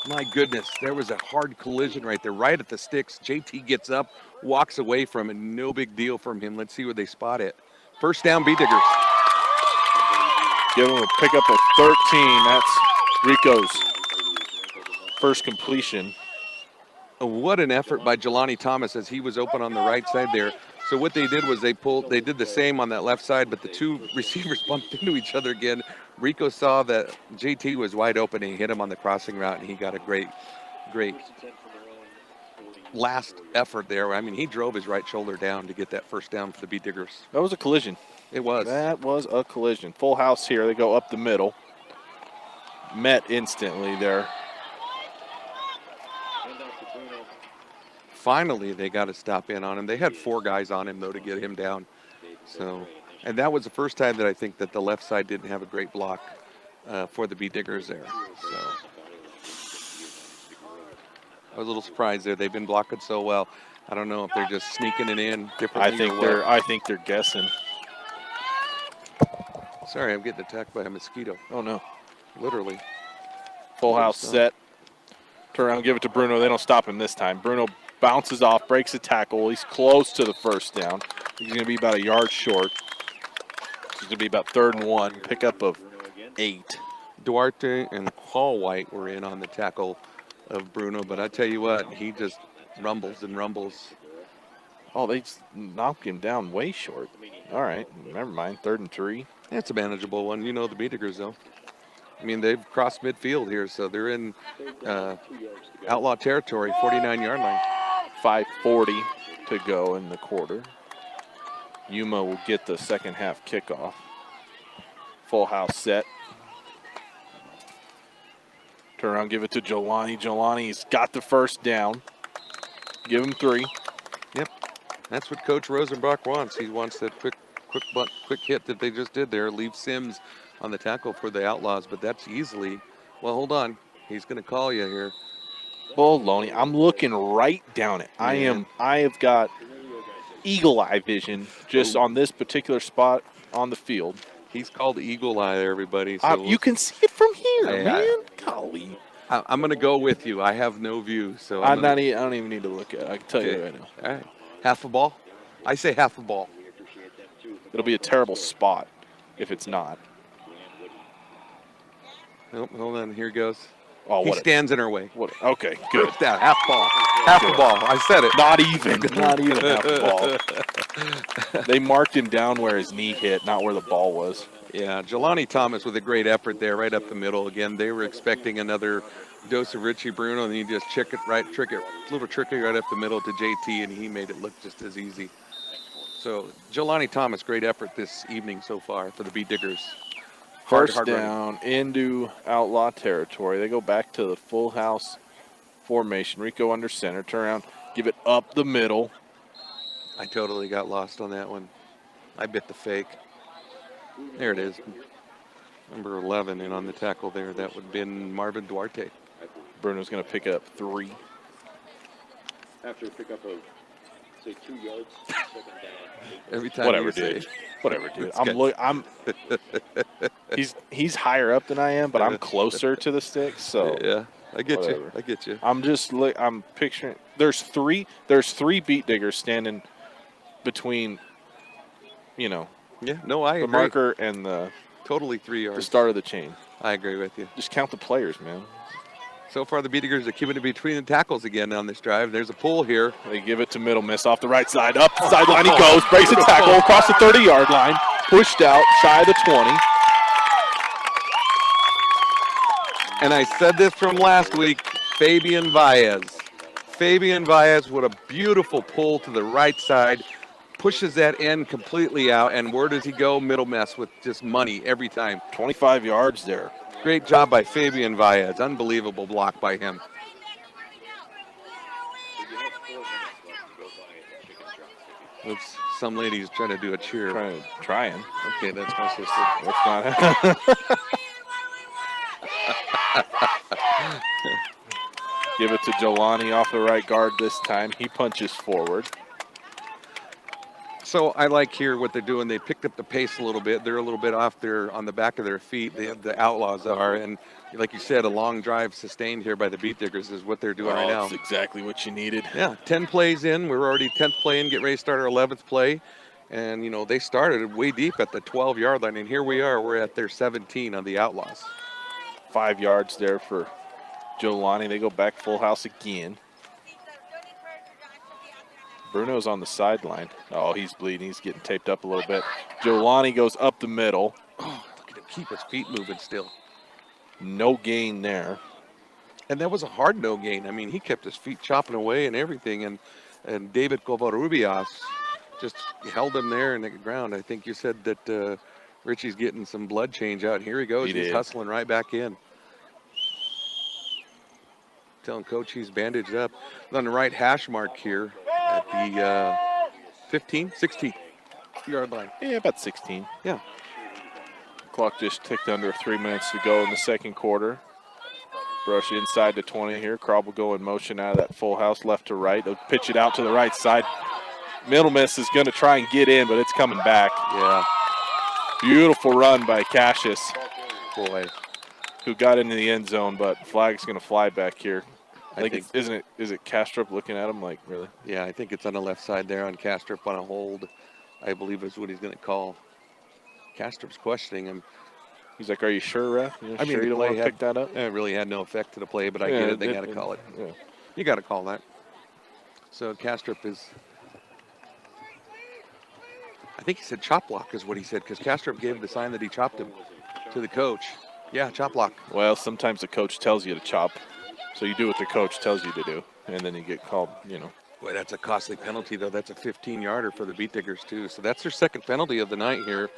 my goodness, there was a hard collision right there, right at the sticks. JT gets up, walks away from it. No big deal from him. Let's see where they spot it. First down, Bee Diggers. Give him a pickup of 13. That's Rico's first completion. What an effort by Jelani Thomas as he was open on the right side there. So what they did was they did the same on that left side, but the 2 receivers bumped into each other again. Rico saw that JT was wide open and he hit him on the crossing route, and he got a great last effort there. I mean, he drove his right shoulder down to get that first down for the Bee Diggers. That was a collision. It was. That was a collision. Full house here. They go up the middle. Met instantly there. Finally, they got to stop in on him. They had 4 guys on him, though, to get him down. So, and that was the first time that I think that the left side didn't have a great block for the Bee Diggers there. So I was a little surprised there. They've been blocking so well. I don't know if they're just sneaking it in differently. I think they're guessing. Sorry, I'm getting attacked by a mosquito. Oh no. Literally. Full house set. Turn around, give it to Bruno. They don't stop him this time. Bruno bounces off, breaks a tackle. He's close to the first down. He's going to be about a yard short. It's going to be about 3rd and 1, pickup of 8. Duarte and Paul White were in on the tackle of Bruno, but I tell you what, he just rumbles and rumbles. Oh, they just knocked him down way short. All right, never mind. 3rd and 3. That's a manageable one. You know the Beatigers, though. I mean, they've crossed midfield here, so they're in outlaw territory, 49-yard line. 5:40 to go in the quarter. Yuma will get the second half kickoff. Full house set. Turn around, give it to Jelani. Jelani's got the first down. Give him 3. Yep, that's what Coach Rosenbach wants. He wants that quick hit that they just did there. Leave Sims on the tackle for the Outlaws, but that's easily. Well, hold on. He's going to call you here. Baloney. I'm looking right down it. I have got eagle eye vision just on this particular spot on the field. He's called Eagle Eye, everybody. So you can see it from here, Hey, man. Golly. I'm going to go with you. I have no view, so I don't even need to look at it. I can tell you right now. All right, half a ball. I say half a ball. It'll be a terrible spot if it's not. Nope, hold on. Here goes. Oh, he stands in our way. Okay, good. It's down. Half ball. Half a ball. I said it. Not even half a ball. They marked him down where his knee hit, not where the ball was. Yeah, Jelani Thomas with a great effort there, right up the middle. Again, they were expecting another dose of Richie Bruno, and he just flew a tricky right up the middle to JT, and he made it look just as easy. So Jelani Thomas, great effort this evening so far for the Bee Diggers. First hard down into outlaw territory. They go back to the full house formation. Rico under center. Turn around, give it up the middle. I totally got lost on that one. I bit the fake. There it is. Number 11 in on the tackle there. That would have been Marvin Duarte. Bruno's going to pick up 3. After a pickup of, say, 2 yards, 2nd down. Every time Whatever, you say dude. Whatever, dude. It's He's higher up than I am, but I'm closer to the stick, so yeah, I get whatever. you. I get you. I'm picturing there's three beat diggers standing between, Yeah, no, I the agree. marker and the Totally 3 yards. the start of the chain. I agree with you. Just count the players, man. So far, the Bee Diggers are keeping it between the tackles again on this drive. There's a pull here. They give it to Middle Miss off the right side. Up the sideline he goes. Breaks a tackle across the 30-yard line. Pushed out, shy of the 20. And I said this from last week, Fabian Baez. Fabian Baez with a beautiful pull to the right side. Pushes that end completely out. And where does he go? Middle Miss with just money every time. 25 yards there. Great job by Fabian Baez. Unbelievable block by him. Oops, some lady's trying to do a cheer. Trying. Okay, that's my sister. That's not. Give it to Jelani off the right guard this time. He punches forward. So I like here what they're doing. They picked up the pace a little bit. They're a little bit off on the back of their feet. The Outlaws are, and like you said, a long drive sustained here by the Beat Diggers is what they're doing right now. That's exactly what you needed. Yeah, 10 plays in. We're already 10th play in. Get ready to start our 11th play. And, they started way deep at the 12-yard line, and here we are. We're at their 17 on the Outlaws. 5 yards there for Jelani. They go back full house again. Bruno's on the sideline. Oh, he's bleeding. He's getting taped up a little bit. Jelani goes up the middle. Oh, look at him keep his feet moving still. No gain there. And that was a hard no gain. I mean, he kept his feet chopping away and everything. And David Covarrubias just held him there in the ground. I think you said that Richie's getting some blood change out. Here he goes. He's hustling right back in. Telling Coach he's bandaged up. On the right hash mark here at the 16-yard line. Yeah, about 16. Yeah. Clock just ticked under 3 minutes to go in the second quarter. Brush inside to 20 here. Krob will go in motion out of that full house left to right. They'll pitch it out to the right side. Middle Miss is going to try and get in, but it's coming back. Yeah. Beautiful run by Cassius. Boy. Who got into the end zone, but flag's going to fly back here. I think, is it Castrop looking at him like, really? yeah, I think it's on the left side there on Castrop on a hold, I believe is what he's going to call. Castrop's questioning him. He's like, are you sure, ref? You I mean, sure the you don't play want to pick that up? it really had no effect to the play, but I Yeah, get it. They got to call it. Yeah. You got to call that. So Castrop is, I think he said chop block is what he said, because Castrop gave the sign that he chopped him to the coach. Yeah, chop block. Well, sometimes the coach tells you to chop, so you do what the coach tells you to do, and then you get called, Boy, that's a costly penalty, though. That's a 15-yarder for the Beat Diggers, too. So that's their second penalty of the night here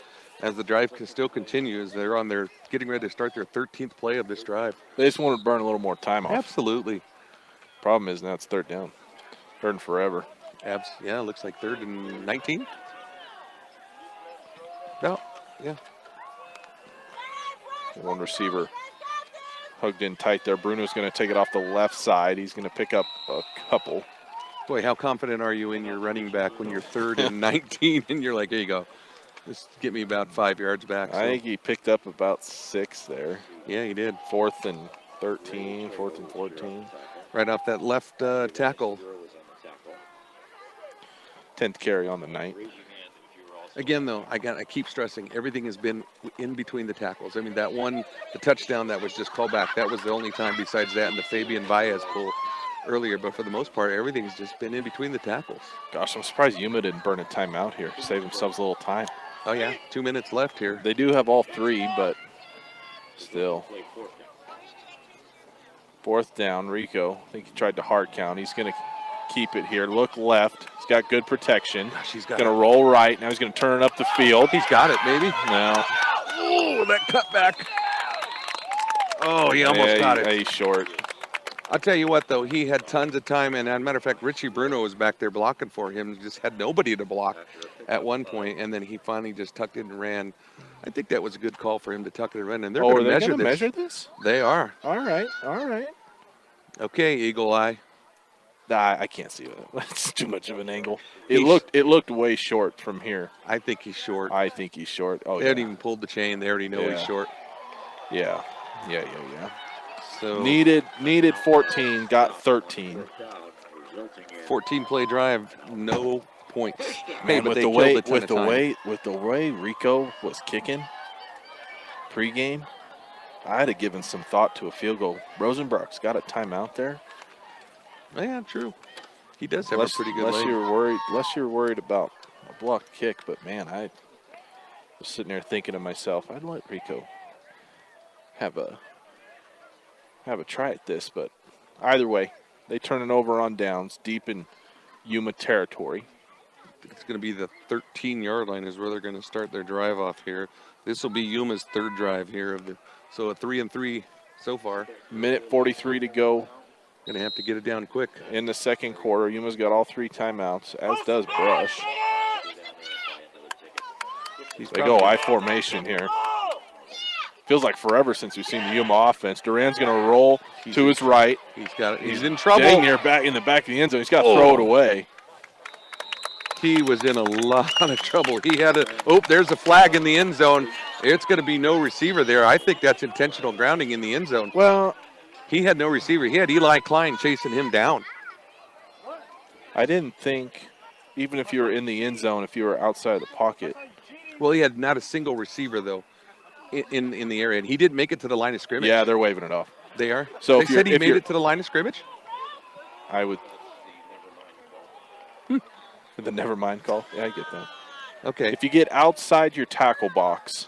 as the drive can still continue as they're on their getting ready to start their 13th play of this drive. They just want to burn a little more time off. Absolutely. Problem is now it's third down. Third and forever. Yeah, looks like 3rd and 19. No, yeah. One receiver hugged in tight there. Bruno's going to take it off the left side. He's going to pick up a couple. Boy, how confident are you in your running back when you're 3rd and 19 and you're like, here you go. Just get me about 5 yards back. So. I think he picked up about 6 there. Yeah, he did. 4th and 13, 4th and 14. Right off that left tackle. 10th carry on the night. Again, though, I keep stressing, everything has been in between the tackles. I mean, the touchdown that was just called back, that was the only time besides that and the Fabian Baez pull earlier. But for the most part, everything's just been in between the tackles. Gosh, I'm surprised Yuma didn't burn a timeout here. Save themselves a little time. Oh, yeah, 2 minutes left here. They do have all 3, but still. 4th down, Rico. I think he tried to hard count. He's going to keep it here. Look left. He's got good protection. Gosh, he's going to roll right. Now he's going to turn it up the field. He's got it, maybe. No. Oh, that cutback. Oh, he almost got it. He's short. I'll tell you what, though, he had tons of time, and as a matter of fact, Richie Bruno was back there blocking for him. Just had nobody to block at one point, and then he finally just tucked it and ran. I think that was a good call for him to tuck it and run. And they're going to measure this. They are. All right. Okay, Eagle Eye. Nah, I can't see that. That's too much of an angle. It looked way short from here. I think he's short. I think he's short. Oh, they haven't even pulled the chain. They already know he's short. Yeah. So needed 14, got 13. 14-play drive, no points. Man, with the way Rico was kicking pregame, I'd have given some thought to a field goal. Rosenbrock's got a timeout there. Yeah, true. He does have a pretty good lane. Unless you're worried about a blocked kick, but man, I was sitting there thinking to myself, I'd let Rico have a try at this, but either way, they turn it over on downs deep in Yuma territory. It's going to be the 13-yard line is where they're going to start their drive off here. This will be Yuma's 3rd drive here so a 3-and-3 so far. Minute 43 to go. Going to have to get it down quick. In the second quarter, Yuma's got all 3 timeouts, as does Brush. They go I formation here. Feels like forever since we've seen the Yuma offense. Duran's going to roll to his right. He's got it. He's in trouble. Dang near back in the back of the end zone. He's got to throw it away. He was in a lot of trouble. He had there's a flag in the end zone. It's going to be no receiver there. I think that's intentional grounding in the end zone. Well, he had no receiver. He had Eli Klein chasing him down. I didn't think, even if you were in the end zone, if you were outside of the pocket. Well, he had not a single receiver, though, in the area. And he didn't make it to the line of scrimmage. Yeah, they're waving it off. They are? So they said he made it to the line of scrimmage? I would. The never mind call. Yeah, I get that. Okay. If you get outside your tackle box,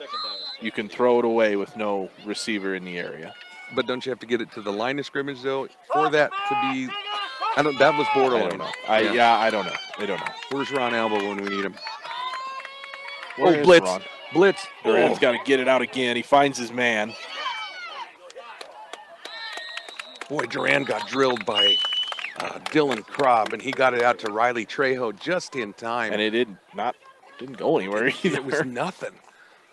you can throw it away with no receiver in the area. But don't you have to get it to the line of scrimmage, though, for that to be – that was borderline. I don't know. I don't know. I don't know. Where's Ron Alba when we need him? Where is blitz. Ron? Blitz. Duran's got to get it out again. He finds his man. Boy, Duran got drilled by Dylan Krob, and he got it out to Riley Trejo just in time. And it didn't go anywhere either. It was nothing.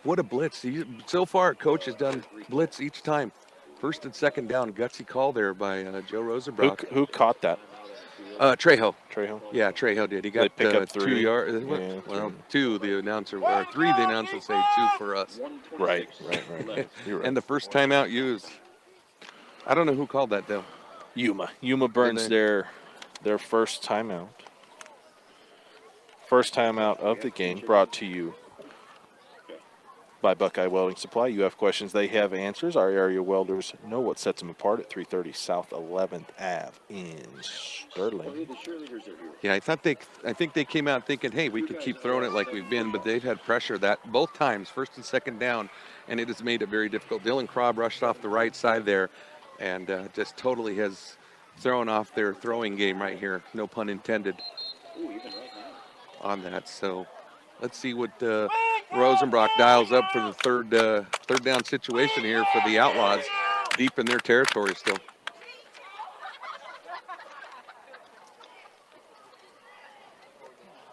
What a blitz. So far, Coach has done blitz each time. First and second down, gutsy call there by Joe Rosenbrock. Who caught that? Trejo. Trejo? Yeah, Trejo did. He got pick up 2 3. yards. Yeah, well, 2, the announcer, or 3, the announcer say 2 for us. Right. You're right. And the first timeout used. I don't know who called that, though. Yuma. Yuma burns their first timeout. First timeout of the game, brought to you by Buckeye Welding Supply. You have questions, they have answers. Our area welders know what sets them apart at 330 South 11th Ave in Sterling. Yeah, I think they came out thinking, hey, we could keep throwing it like we've been, but they've had pressure that both times, first and second down, and it has made it very difficult. Dylan Krob rushed off the right side there, and just totally has thrown off their throwing game right here. No pun intended on that. So let's see what Rosenbrock dials up for the third down situation here for the Outlaws, deep in their territory still.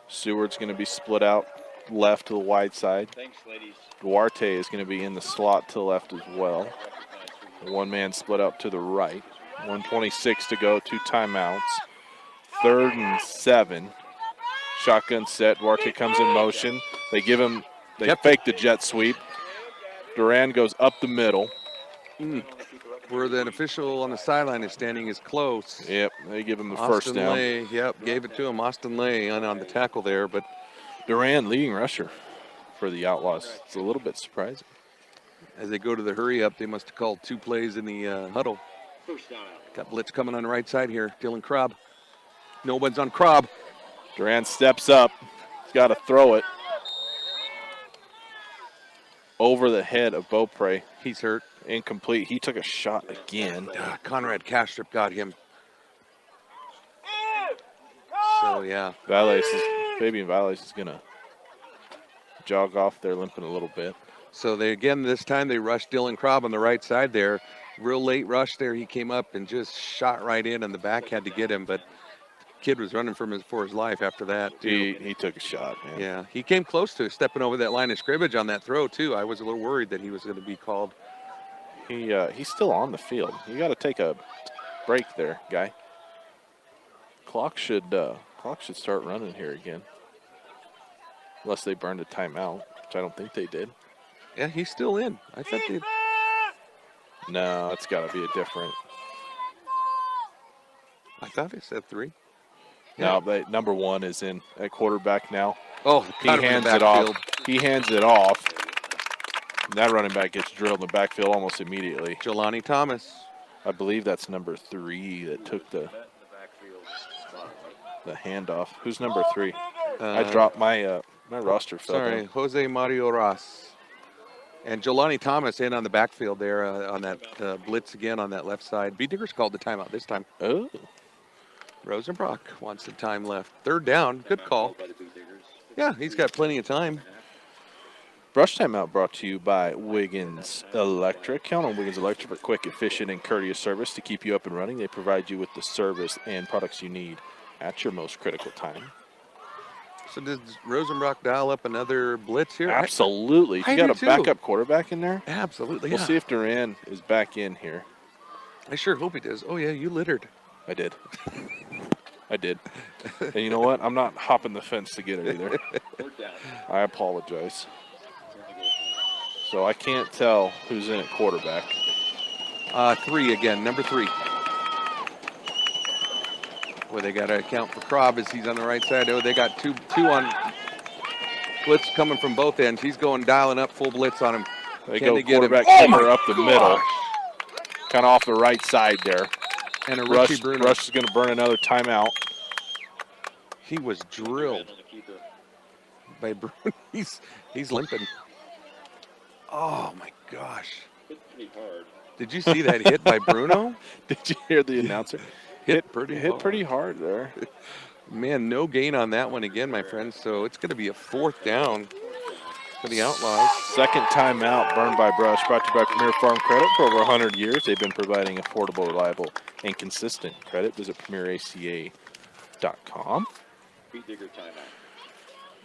Seward's going to be split out left to the wide side. Thanks, ladies. Duarte is going to be in the slot to the left as well. One man split out to the right. 1:26 to go, 2 timeouts. 3rd and 7. Shotgun set. Duarte comes in motion. They fake the jet sweep. Duran goes up the middle. Where that official on the sideline is standing is close. Yep, they give him the Austin first down. Lay, gave it to him. Austin Lay on the tackle there, but Duran leading rusher for the Outlaws. It's a little bit surprising. as they go to the hurry up, they must have called 2 plays in the huddle. First down. Got blitz coming on the right side here. Dylan Krob. No one's on Krob. Duran steps up. He's got to throw it over the head of Beaupre. He's hurt. Incomplete. He took a shot again. Conrad Kastrup got him. So, yeah. Fabian Valles is going to jog off there limping a little bit. So, this time they rushed Dylan Krob on the right side there. Real late rush there. He came up and just shot right in, and the back had to get him, but kid was running for his life after that, too. He took a shot, man. Yeah, he came close to stepping over that line of scrimmage on that throw, too. I was a little worried that he was going to be called. He's still on the field. You got to take a break there, guy. Clock should start running here again, unless they burned a timeout, which I don't think they did. Yeah, he's still in. I thought they. No, it's got to be a different. I thought they said 3. Yeah. No, number 1 is in at quarterback now. Oh, he hands it off. He hands it off. That running back gets drilled in the backfield almost immediately. Jelani Thomas. I believe that's number 3 that took the handoff. Who's number 3? I dropped my my roster. Sorry, Jose Mario Ross. And Jelani Thomas in on the backfield there on that blitz again on that left side. B. Diggers called the timeout this time. Oh. Rosenbrock wants the time left. 3rd down. Good call. Yeah, he's got plenty of time. Brush timeout brought to you by Wiggins Electric. Count on Wiggins Electric for quick, efficient, and courteous service to keep you up and running. They provide you with the service and products you need at your most critical time. So does Rosenbrock dial up another blitz here? Absolutely. You got a backup quarterback in there? Absolutely, We'll see if Duran is back in here. I sure hope he does. Oh, yeah, you littered. I did. I did. And you know what? I'm not hopping the fence to get it either. I apologize. So I can't tell who's in at quarterback. 3 again, number 3. Well, they got to account for Krob as he's on the right side. Oh, they got two on blitz coming from both ends. He's dialing up full blitz on him. They go quarterback keeper up the middle. Kind of off the right side there. And a Rush is going to burn another timeout. He was drilled by Bruno. He's limping. Oh, my gosh. Did you see that hit by Bruno? Did you hear the announcer? Hit pretty hard there. Man, no gain on that one again, my friends. So it's going to be a 4th down for the Outlaws. 2nd timeout burned by Brush, brought to you by Premier Farm Credit. For over 100 years, they've been providing affordable, reliable, and consistent credit. Visit PremierACA.com.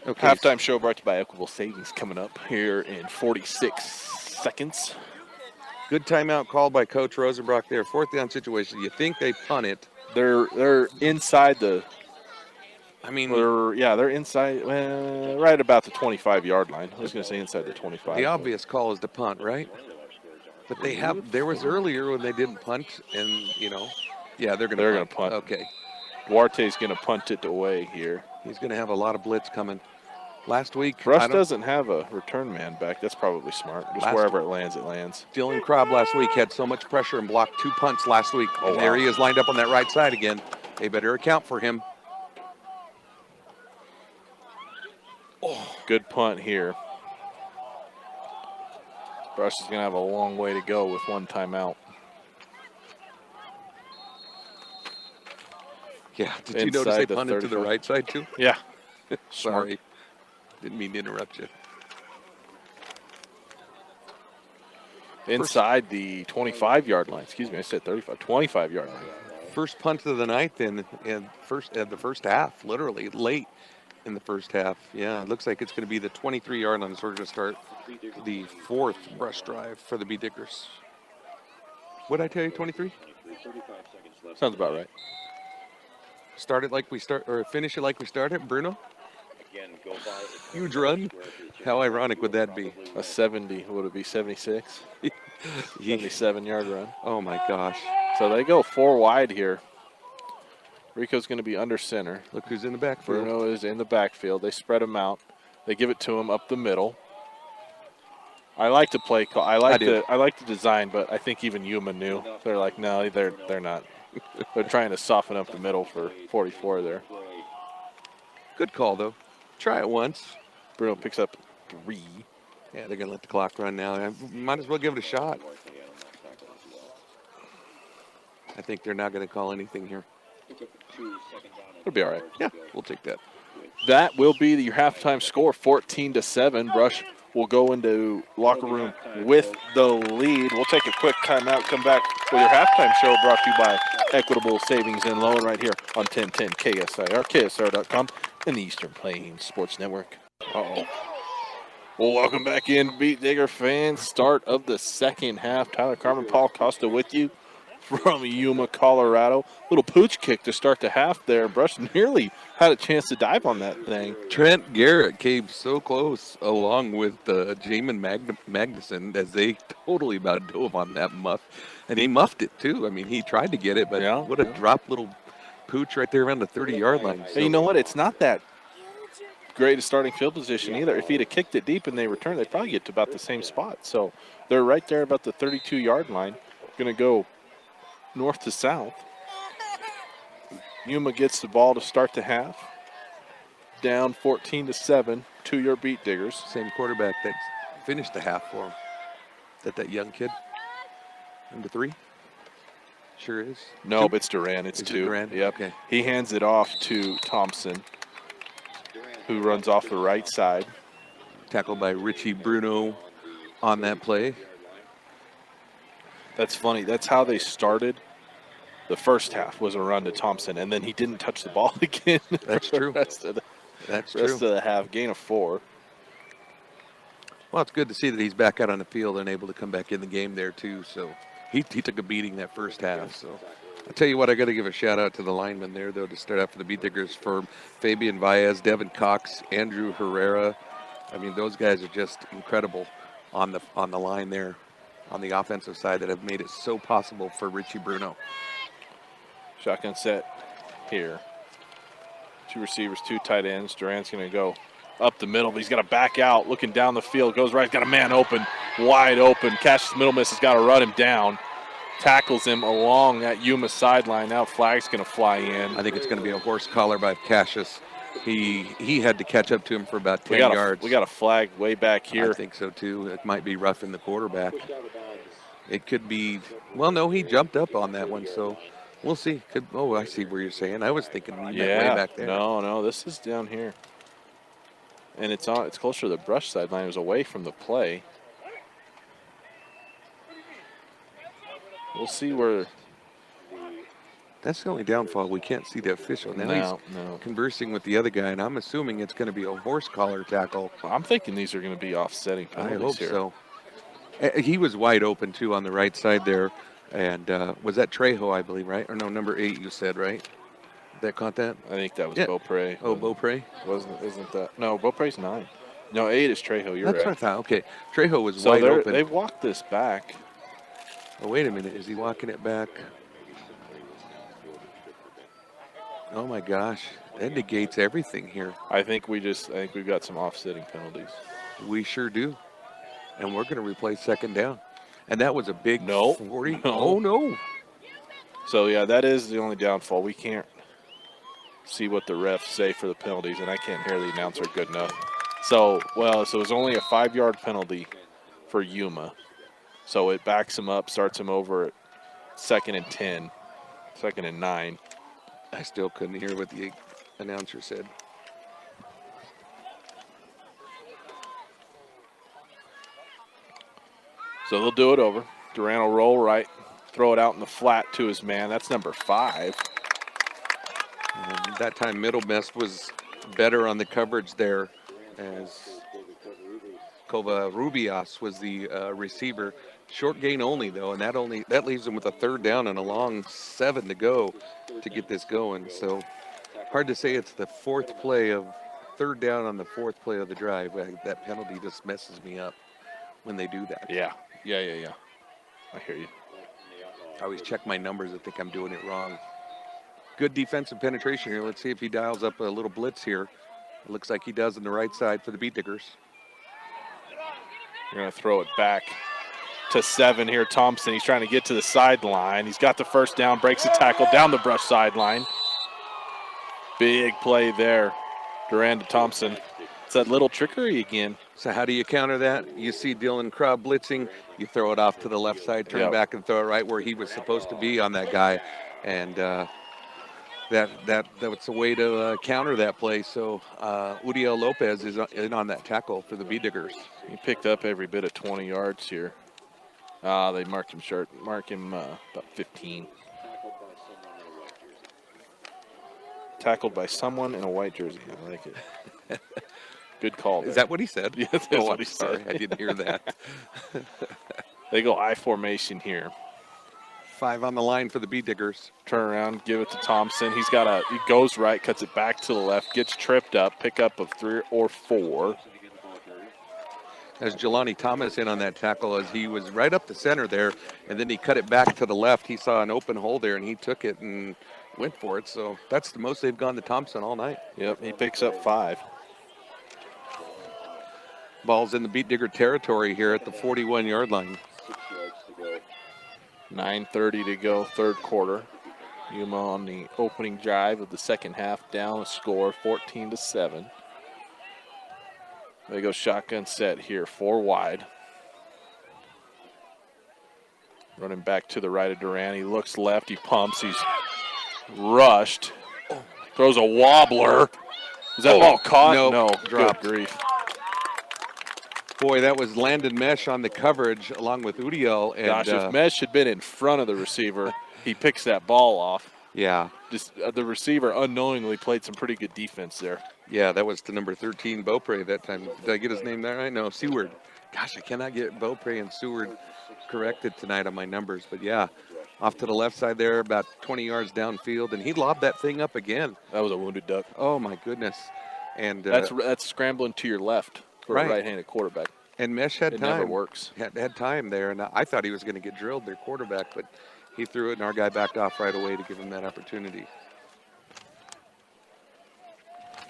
Okay. Halftime show brought to you by Equitable Savings coming up here in 46 seconds. Good timeout called by Coach Rosenbrock there. 4th down situation. You think they punt it. They're inside the. They're inside, right about the 25-yard line. I was going to say inside the 25. The obvious call is to punt, right? But there was earlier when they didn't punt, and Yeah, they're going They're to gonna punt. Okay. Duarte's going to punt it away here. He's going to have a lot of blitz coming. Last week, Brush doesn't have a return man back. That's probably smart. Just wherever it lands, it lands. Dylan Krob last week had so much pressure and blocked 2 punts last week. Oh, and there wow. he is lined up on that right side again. They better account for him. Oh, good punt here. Brush is going to have a long way to go with 1 timeout. Yeah, did you notice they punted to the right side too? Yeah. Sorry. Didn't mean to interrupt you. Inside the 25-yard line. Excuse me, I said 35. 25-yard line. First punt of the night in the first half, literally late in the first half. Yeah, it looks like it's going to be the 23-yard line. So we're going to start the 4th brush drive for the Bee Diggers. What did I tell you, 23? 35 seconds left. Sounds about right. Start it like we start, or finish it like we started, Bruno? Again, go by. Huge run. How ironic would that be? A 70, would it be 76? 77-yard run. Oh my gosh. So they go 4 wide here. Rico's going to be under center. Look who's in the backfield. Bruno is in the backfield. They spread him out. They give it to him up the middle. I like the play call. I like the design, but I think even Yuma knew. They're like, no, they're not. They're trying to soften up the middle for 44 there. Good call though. Try it once. Bruno picks up 3. Yeah, they're gonna let the clock run now. I might as well give it a shot. I think they're not gonna call anything here. It'll be all right. Yeah, we'll take that. That will be your halftime score, 14-7. Brush will go into locker room with the lead. We'll take a quick timeout, come back with your halftime show brought to you by Equitable Savings and Loan right here on 1010 KSIR, KSR.com, and the Eastern Plains Sports Network. Uh-oh. Well, welcome back in, Beat Digger fans. Start of the second half. Tyler Carmen, Paul Costa with you from Yuma, Colorado. Little pooch kick to start the half there. Brush nearly had a chance to dive on that thing. Trent Garrett came so close along with Jamin Magnuson as they totally about dove on that muff. And he muffed it too. I mean, he tried to get it, but what a drop little pooch right there around the 30-yard line. So. Hey, you know what? It's not that great a starting field position either. If he'd have kicked it deep and they returned, they'd probably get to about the same spot. So they're right there about the 32-yard line. Going to go north to south. Yuma gets the ball to start the half. Down 14-7 to your Beat Diggers. Same quarterback that finished the half for him. Is that young kid? Number 3? Sure is. No, 2? but it's Duran. It's 2. Duran? Yep. Okay. He hands it off to Thompson, who runs off the right side. Tackled by Richie Bruno on that play. That's funny. That's how they started. The first half was a run to Thompson, and then he didn't touch the ball again. That's true. Rest of the half, gain of 4. Well, it's good to see that he's back out on the field and able to come back in the game there too. So he took a beating that first half. So I tell you what, I got to give a shout out to the linemen there though to start out for the Beat Diggers for Fabian Baez, Devin Cox, Andrew Herrera. I mean, those guys are just incredible on the line there, on the offensive side that have made it so possible for Richie Bruno. Shotgun set here. 2 receivers, 2 tight ends. Duran's going to go up the middle, but he's got to back out, looking down the field. Goes right, got a man open, wide open. Cassius Middlemiss has got to run him down. Tackles him along that Yuma sideline. Now flag's going to fly in. I think it's going to be a horse collar by Cassius. He had to catch up to him for about 10 yards. We got a flag way back here. I think so too. It might be roughing the quarterback. It could be. Well, no, he jumped up on that one, so we'll see. I see where you're saying. I was thinking way back there. No, this is down here. And it's closer to the brush sideline. It was away from the play. We'll see where. That's the only downfall. We can't see the official. Now he's conversing with the other guy, and I'm assuming it's going to be a horse collar tackle. I'm thinking these are going to be offsetting penalties. I hope here. so. He was wide open, too, on the right side there. And was that Trejo, I believe, right? Or no, number 8 you said, right? That caught that? I think that was Beaupre. Oh, Beaupre? Isn't that? No, Beaupre's 9. No, 8 is Trejo. You're That's right. what I thought. Okay. Trejo was wide open. They've walked this back. Oh, wait a minute. Is he walking it back? Oh my gosh, that negates everything here. I think we've got some offsetting penalties. We sure do. And we're going to replay second down. And that was a big No, 40. no. Oh, no. So yeah, that is the only downfall. We can't see what the refs say for the penalties, and I can't hear the announcer good enough. So it was only a 5-yard penalty for Yuma. So it backs him up, starts him over at 2nd and 10, 2nd and 9. I still couldn't hear what the announcer said. So they'll do it over. Durant will roll right, throw it out in the flat to his man. That's number 5. And that time Middle Miss was better on the coverage there as Covarrubias was the receiver. Short gain only though, and that leaves him with a 3rd down and a long 7 to go to get this going. So hard to say it's the 4th play of 3rd down on the 4th play of the drive. That penalty just messes me up when they do that. Yeah. I hear you. I always check my numbers. I think I'm doing it wrong. Good defensive penetration here. Let's see if he dials up a little blitz here. It looks like he does on the right side for the Beat Diggers. You're going to throw it back to 7 here. Thompson, he's trying to get to the sideline. He's got the 1st down, breaks the tackle down the brush sideline. Big play there. Durant to Thompson. It's that little trickery again. So how do you counter that? You see Dylan Crubb blitzing, you throw it off to the left side, turn back and throw it right where he was supposed to be on that guy. And that's a way to counter that play. So Uriel Lopez is in on that tackle for the Bee Diggers. He picked up every bit of 20 yards here. They marked him short. Mark him about 15. Tackled by someone in a white jersey. I like it. Good call there. Is that what he said? Yeah, that's what he sorry. said. I didn't hear that. They go I formation here. 5 on the line for the Bee Diggers. Turn around, give it to Thompson. He goes right, cuts it back to the left, gets tripped up, pickup of 3 or 4. As Jelani Thomas in on that tackle as he was right up the center there, and then he cut it back to the left. He saw an open hole there, and he took it and went for it. So that's the most they've gone to Thompson all night. Yep, he picks up 5. Ball's in the Beat Digger territory here at the 41-yard line. 9:30 to go, 3rd quarter. Yuma on the opening drive of the 2nd half, down a score, 14-7. They go shotgun set here, 4 wide. Running back to the right of Durant. He looks left, he pumps, he's rushed. Throws a wobbler. Is that ball caught? Nope, No, dropped. Good grief. Boy, that was Landon Mesh on the coverage along with Uriel. And, Gosh, if Mesh had been in front of the receiver, he picks that ball off. Yeah. Just the receiver unknowingly played some pretty good defense there. Yeah, that was to number 13, Beaupre that time. Did I get his name there right? No, Seward. Gosh, I cannot get Beaupre and Seward corrected tonight on my numbers. But, yeah, off to the left side there, about 20 yards downfield, and he lobbed that thing up again. That was a wounded duck. Oh, my goodness. And that's scrambling to your left for a right-handed quarterback. And Mesh had it time. Never works. Had time there, and I thought he was going to get drilled, their quarterback, but he threw it, and our guy backed off right away to give him that opportunity.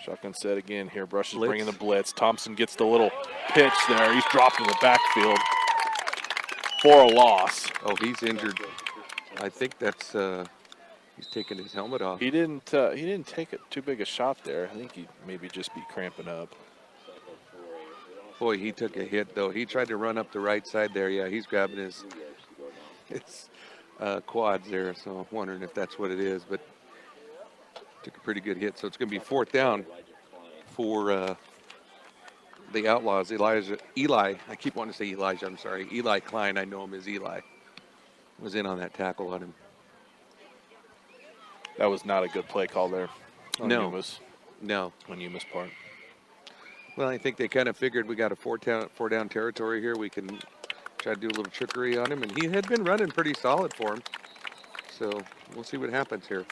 Shotgun set again here. Brush is Blitz. bringing the blitz. Thompson gets the little pitch there. He's dropped in the backfield for a loss. Oh, he's injured. I think that's he's taking his helmet off. He didn't take too big a shot there. I think he maybe just be cramping up. Boy, he took a hit though. He tried to run up the right side there. Yeah, he's grabbing his quads there. So I'm wondering if that's what it is, but took a pretty good hit. So it's going to be 4th down for the Outlaws. Eli, I keep wanting to say Elijah. I'm sorry. Eli Klein. I know him as Eli. Was in on that tackle on him. That was not a good play call there. On Yuma's part. Well, I think they kind of figured we got a 4-down territory here. We can try to do a little trickery on him, and he had been running pretty solid for him. So we'll see what happens here.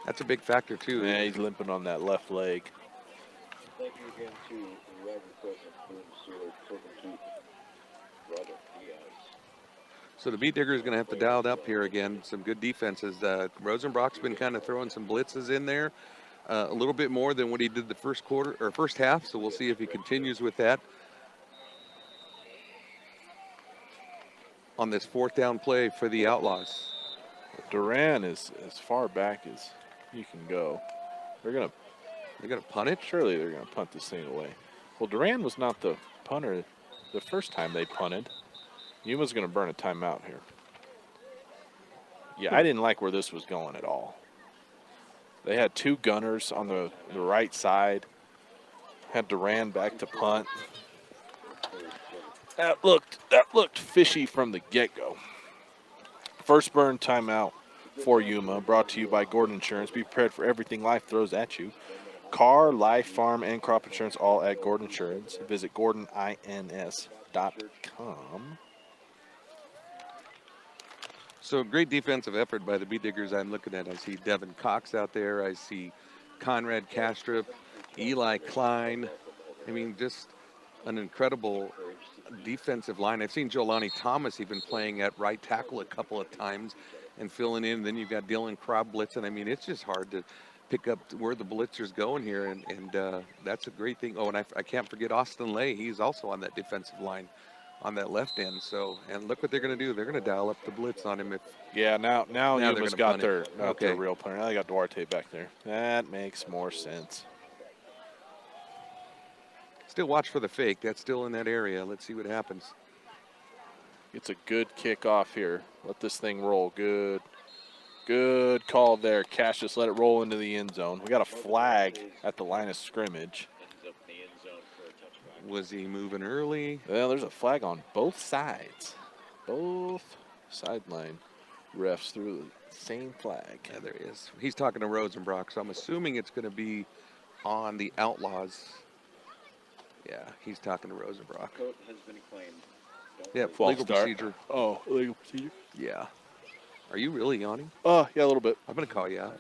That's a big factor too. Yeah, he's limping on that left leg. Thank you again to Roger Cook and Boone Seward, Cook and Keith, brother Diaz. So the Beat Digger is going to have to dial it up here again. Some good defenses. Rosenbrock's been kind of throwing some blitzes in there, a little bit more than what he did the first quarter or first half. So we'll see if he continues with that on this 4th down play for the Outlaws. Duran is as far back as you can go. They're going to punt it? Surely they're going to punt this thing away. Well, Duran was not the punter the first time they punted. Yuma's going to burn a timeout here. Yeah, I didn't like where this was going at all. They had 2 gunners on the right side. Had Duran back to punt. That looked fishy from the get-go. First burn timeout for Yuma, brought to you by Gordon Insurance. Be prepared for everything life throws at you. Car, life, farm, and crop insurance all at Gordon Insurance. Visit GordonINS.com. So great defensive effort by the Beat Diggers I'm looking at. I see Devin Cox out there. I see Conrad Kastrup, Eli Klein. I mean, just an incredible defensive line. I've seen Jolani Thomas even playing at right tackle a couple of times and filling in. Then you've got Dylan Kropp blitzing. I mean, it's just hard to pick up where the blitzer's going here, and that's a great thing. Oh, and I can't forget Austin Lay. He's also on that defensive line on that left end. So, and look what they're going to do. They're going to dial up the blitz on him. Now Yuma's got their okay. real player. Now they got Duarte back there. That makes more sense. Still watch for the fake. That's still in that area. Let's see what happens. It's a good kickoff here. Let this thing roll. Good call there. Cassius let it roll into the end zone. We got a flag at the line of scrimmage. Was he moving early? Well, there's a flag on both sides. Both sideline refs threw the same flag. Yeah, there is. He's talking to Rosenbrock, so I'm assuming it's going to be on the Outlaws. Yeah, he's talking to Rosenbrock. Coat has been claimed. Yeah, False legal start. procedure. Oh, legal procedure? Yeah. Are you really yawning? Yeah, a little bit. I'm going to call you out.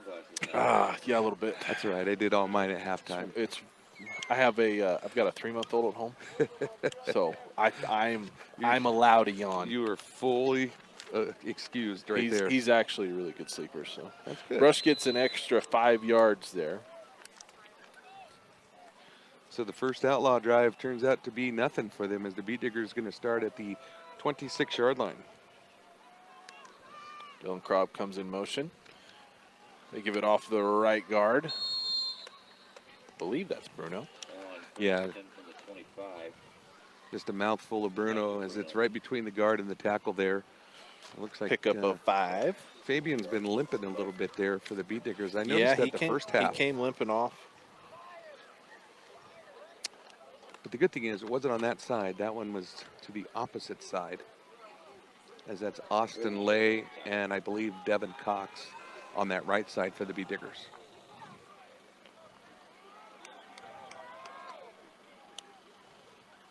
Yeah, a little bit. That's all right. I did all mine at halftime. I've got a 3-month-old at home, so I'm allowed to yawn. You are fully excused there. He's actually a really good sleeper, so that's good. Brush gets an extra 5 yards there. So the first Outlaw drive turns out to be nothing for them as the Beat Digger is going to start at the 26-yard line. Dylan Kropp comes in motion. They give it off the right guard. I believe that's Bruno. Yeah. Just a mouthful of Bruno as it's right between the guard and the tackle there. It looks like pick up a 5. Fabian's been limping a little bit there for the Beat Diggers. I noticed that the first half. He came limping off. But the good thing is it wasn't on that side. That one was to the opposite side. As that's Austin Lay and I believe Devin Cox on that right side for the Beat Diggers.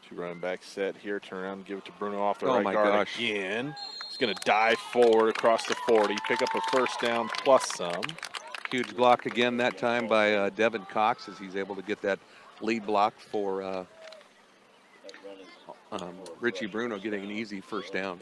Two running back set here. Turn around and give it to Bruno off the Oh right my guard gosh. again. He's going to dive forward across the 40, pick up a first down plus some. Huge block again that time by Devin Cox as he's able to get that lead block for Richie Bruno getting an easy first down.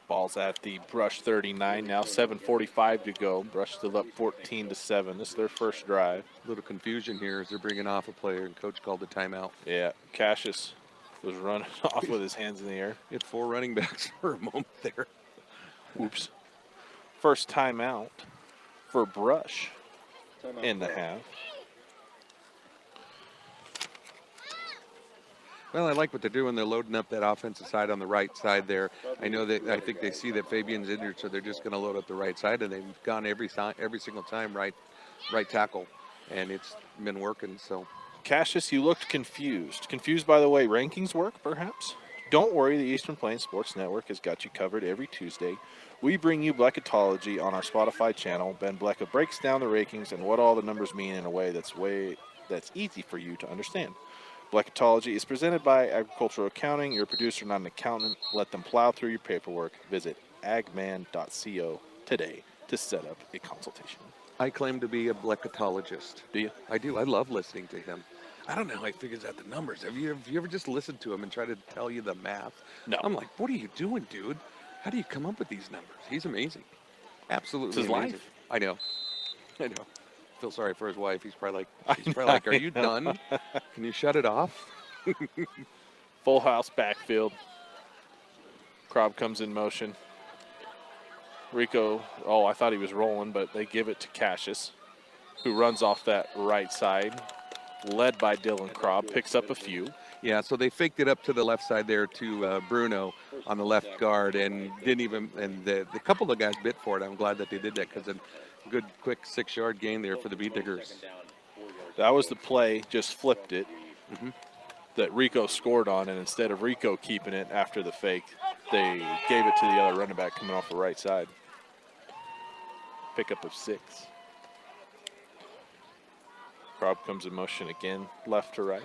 Ball's at the Brush 39 now, 7:45 to go. Brush still up 14-7. This is their first drive. A little confusion here as they're bringing off a player and coach called the timeout. Yeah, Cassius was running off with his hands in the air. He had 4 running backs for a moment there. Oops. First timeout for Brush in the half. Well, I like what they're doing. They're loading up that offensive side on the right side there. I think they see that Fabian's injured, so they're just going to load up the right side, and they've gone every single time right tackle, and it's been working. So, Cassius, you looked confused. Confused by the way rankings work, perhaps? Don't worry, the Eastern Plains Sports Network has got you covered every Tuesday. We bring you Bleckatology on our Spotify channel. Ben Blecka breaks down the rankings and what all the numbers mean in a way that's easy for you to understand. Bleckatology is presented by Agricultural Accounting. You're a producer, not an accountant. Let them plow through your paperwork. Visit agman.co today to set up a consultation. I claim to be a Bleckatologist. Do you? I do. I love listening to him. I don't know how he figures out the numbers. Have you ever just listened to him and try to tell you the math? No. I'm like, what are you doing, dude? How do you come up with these numbers? He's amazing. Absolutely his amazing. life. I know. I know. Feel sorry for his wife. She's probably I like, are you know. done? Can you shut it off? Full house backfield. Crowd comes in motion. Rico, I thought he was rolling, but they give it to Cassius, who runs off that right side, led by Dylan Krob, picks up a few. Yeah, so they faked it up to the left side there to Bruno on the left guard, and didn't even. And the couple of guys bit for it. I'm glad that they did that because a good quick 6-yard gain there for the Beat Diggers. That was the play, just flipped it, Mhm. that Rico scored on, and instead of Rico keeping it after the fake, they gave it to the other running back coming off the right side. Pickup of 6. Krob comes in motion again, left to right.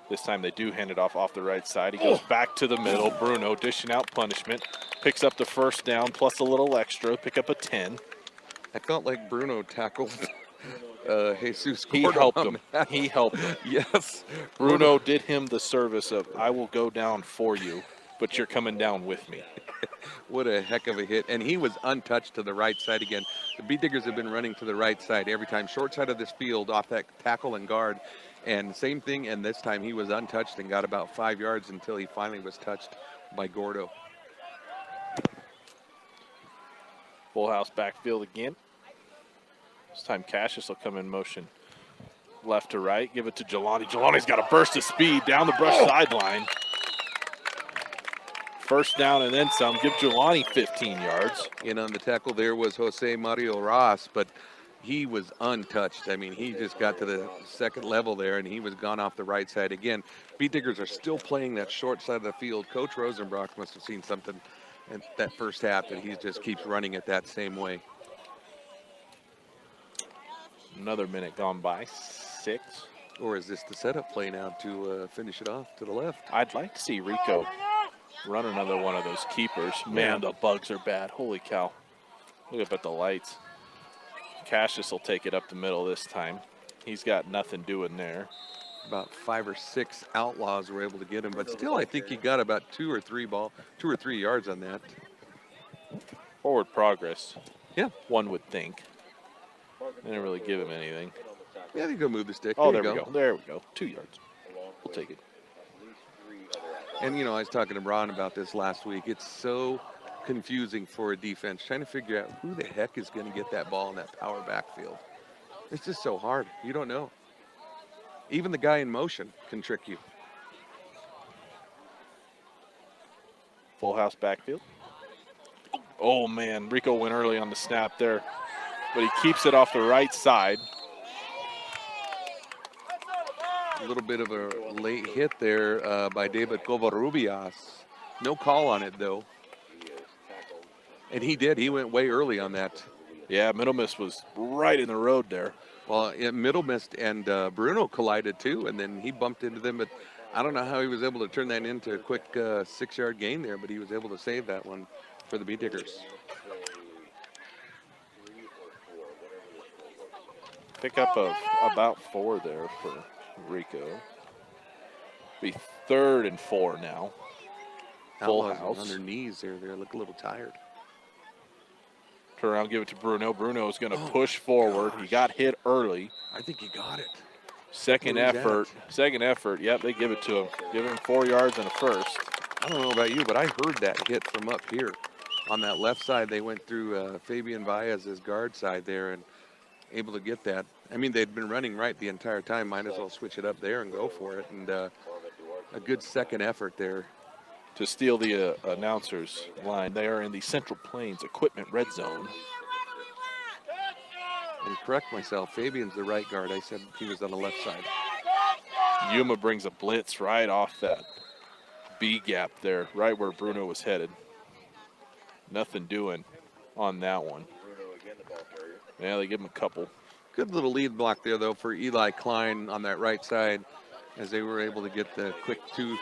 This time they do hand it off the right side. He goes back to the middle. Bruno dishing out punishment. Picks up the first down plus a little extra. Pick up a 10. I felt like Bruno tackled Jesus. He Gordon helped on him. that. He helped him. Yes. Bruno did him the service of, I will go down for you, but you're coming down with me. What a heck of a hit. And he was untouched to the right side again. The Beat Diggers have been running to the right side every time. Short side of this field off that tackle and guard. And same thing, and this time he was untouched and got about 5 yards until he finally was touched by Gordo. Full house backfield again. This time Cassius will come in motion. Left to right, give it to Jelani. Jelani's got a burst of speed down the brush sideline. First down and then some. Give Jelani 15 yards. And on the tackle there was Jose Mario Ross, but he was untouched. I mean, he just got to the second level there, and he was gone off the right side again. Beat Diggers are still playing that short side of the field. Coach Rosenbrock must have seen something in that first half that he just keeps running it that same way. Another minute gone by. 6. Or is this the setup play now to finish it off to the left? I'd like to see Rico run another one of those keepers. Man, the bugs are bad. Holy cow. Look up at the lights. Cassius will take it up the middle this time. He's got nothing doing there. About 5 or 6 outlaws were able to get him, but still I think he got about 2 or 3 yards on that. Forward progress. Yeah. One would think. They didn't really give him anything. Yeah, they go move the stick. Oh, there we go. There we go. 2 yards. We'll take it. And, you know, I was talking to Ron about this last week. It's so confusing for a defense trying to figure out who the heck is going to get that ball in that power backfield. It's just so hard. You don't know. Even the guy in motion can trick you. Full house backfield. Oh, man. Rico went early on the snap there, but he keeps it off the right side. A little bit of a late hit there by David Covarrubias. No call on it, though. And he did. He went way early on that. Yeah, Middle Miss was right in the road there. Well, Middle Mist and Bruno collided, too, and then he bumped into them. But I don't know how he was able to turn that into a quick 6-yard gain there, but he was able to save that one for the Beat Diggers. Pickup of about 4 there for Rico. Be 3rd and 4 now. Full Outlaws house. on their knees there. They look a little tired. Turn around, give it to Bruno. Bruno is going to push forward. He got hit early. I think he got it. Second Where's effort. that? Second effort. Yep, they give it to him. Give him 4 yards and a first. I don't know about you, but I heard that hit from up here. On that left side, they went through Fabian Baez's guard side there and able to get that. I mean, they'd been running right the entire time. Might as well switch it up there and go for it. And a good second effort there. To steal the announcer's line, they are in the Central Plains Equipment Red Zone. And correct myself, Fabian's the right guard. I said he was on the left side. Yuma brings a blitz right off that B gap there, right where Bruno was headed. Nothing doing on that one. Yeah, they give him a couple. Good little lead block there, though, for Eli Klein on that right side as they were able to get the quick 2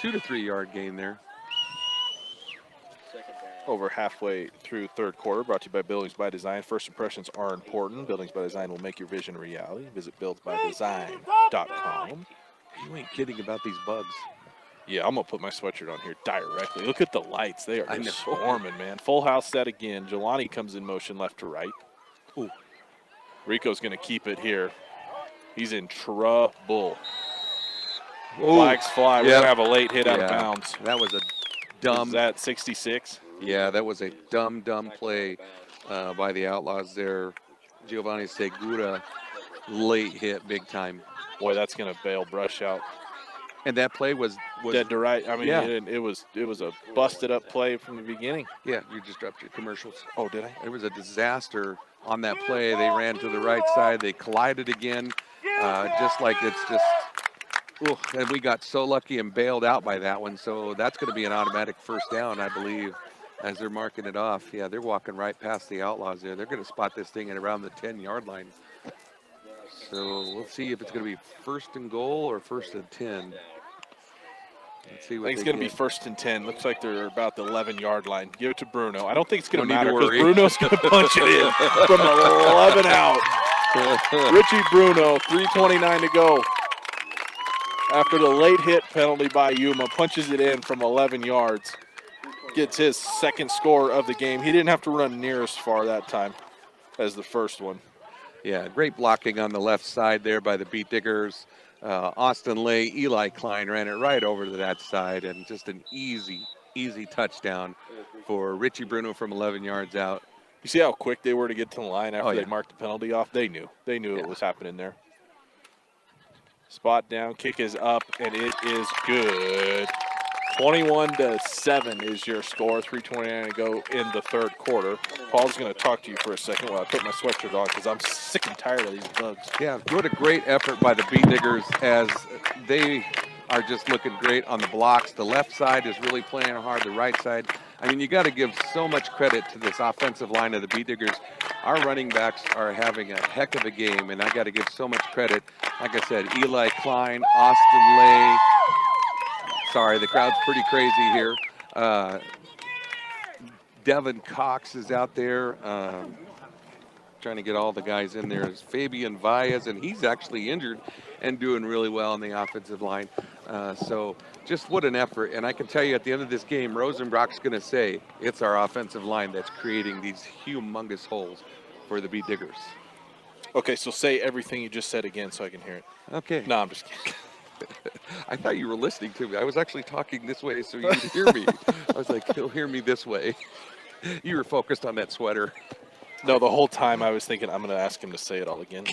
to 3 yard gain there. over halfway through third quarter. Brought to you by Buildings by Design. First impressions are important. Buildings by Design will make your vision a reality. Visit buildsbydesign.com. You ain't kidding about these bugs. Yeah, I'm going to put my sweatshirt on here directly. Look at the lights. They are I just know. swarming, man. Full house set again. Jelani comes in motion left to right. Ooh. Rico's going to keep it here. He's in trouble. Ooh. Flags fly. We're Yep. going to have a late hit out of Yeah. bounds. That was a Is dumb. that 66? Yeah, that was a dumb play by the Outlaws there. Giovanni Segura late hit big time. Boy, that's going to bail Brush out. And that play was Dead to right. I mean, yeah. it was a busted up play from the beginning. Yeah, you just dropped your commercials. Oh, did I? It was a disaster on that play. They ran to the right side. They collided again, just like it's just. Ooh, and we got so lucky and bailed out by that one. So that's going to be an automatic first down, I believe, as they're marking it off. Yeah, they're walking right past the Outlaws there. They're going to spot this thing at around the 10-yard line. So we'll see if it's going to be first and goal or first and 10. Let's see I what think it's they going to be get. first and 10. Looks like they're about the 11-yard line. Give it to Bruno. I don't think it's going No to need to matter because worry. Bruno's going to punch it in from 11 out. Richie Bruno, 3:29 to go. After the late hit penalty by Yuma, punches it in from 11 yards. Gets his second score of the game. He didn't have to run near as far that time as the first one. Yeah, great blocking on the left side there by the Beat Diggers. Austin Lay, Eli Klein ran it right over to that side, and just an easy touchdown for Richie Bruno from 11 yards out. You see how quick they were to get to the line after Oh, yeah. they marked the penalty off? They knew. They knew Yeah. what was happening there. Spot down, kick is up, and it is good. 21-7 is your score. 3:29 to go in the third quarter. Paul's going to talk to you for a second while I put my sweatshirt on because I'm sick and tired of these bugs. Yeah, what a great effort by the Beat Diggers as they are just looking great on the blocks. The left side is really playing hard. The right side, I mean, you got to give so much credit to this offensive line of the Beat Diggers. Our running backs are having a heck of a game, and I got to give so much credit. Like I said, Eli Klein, Austin Lay. Sorry, the crowd's pretty crazy here. Devin Cox is out there. Trying to get all the guys in there is Fabian Valles, and he's actually injured and doing really well on the offensive line. So just what an effort. And I can tell you at the end of this game, Rosenbrock's going to say it's our offensive line that's creating these humongous holes for the Beat Diggers. Okay, so say everything you just said again so I can hear it. Okay. No, I'm just kidding. I thought you were listening to me. I was actually talking this way so you could hear me. I was like, he'll hear me this way. You were focused on that sweater. No, the whole time I was thinking I'm going to ask him to say it all again.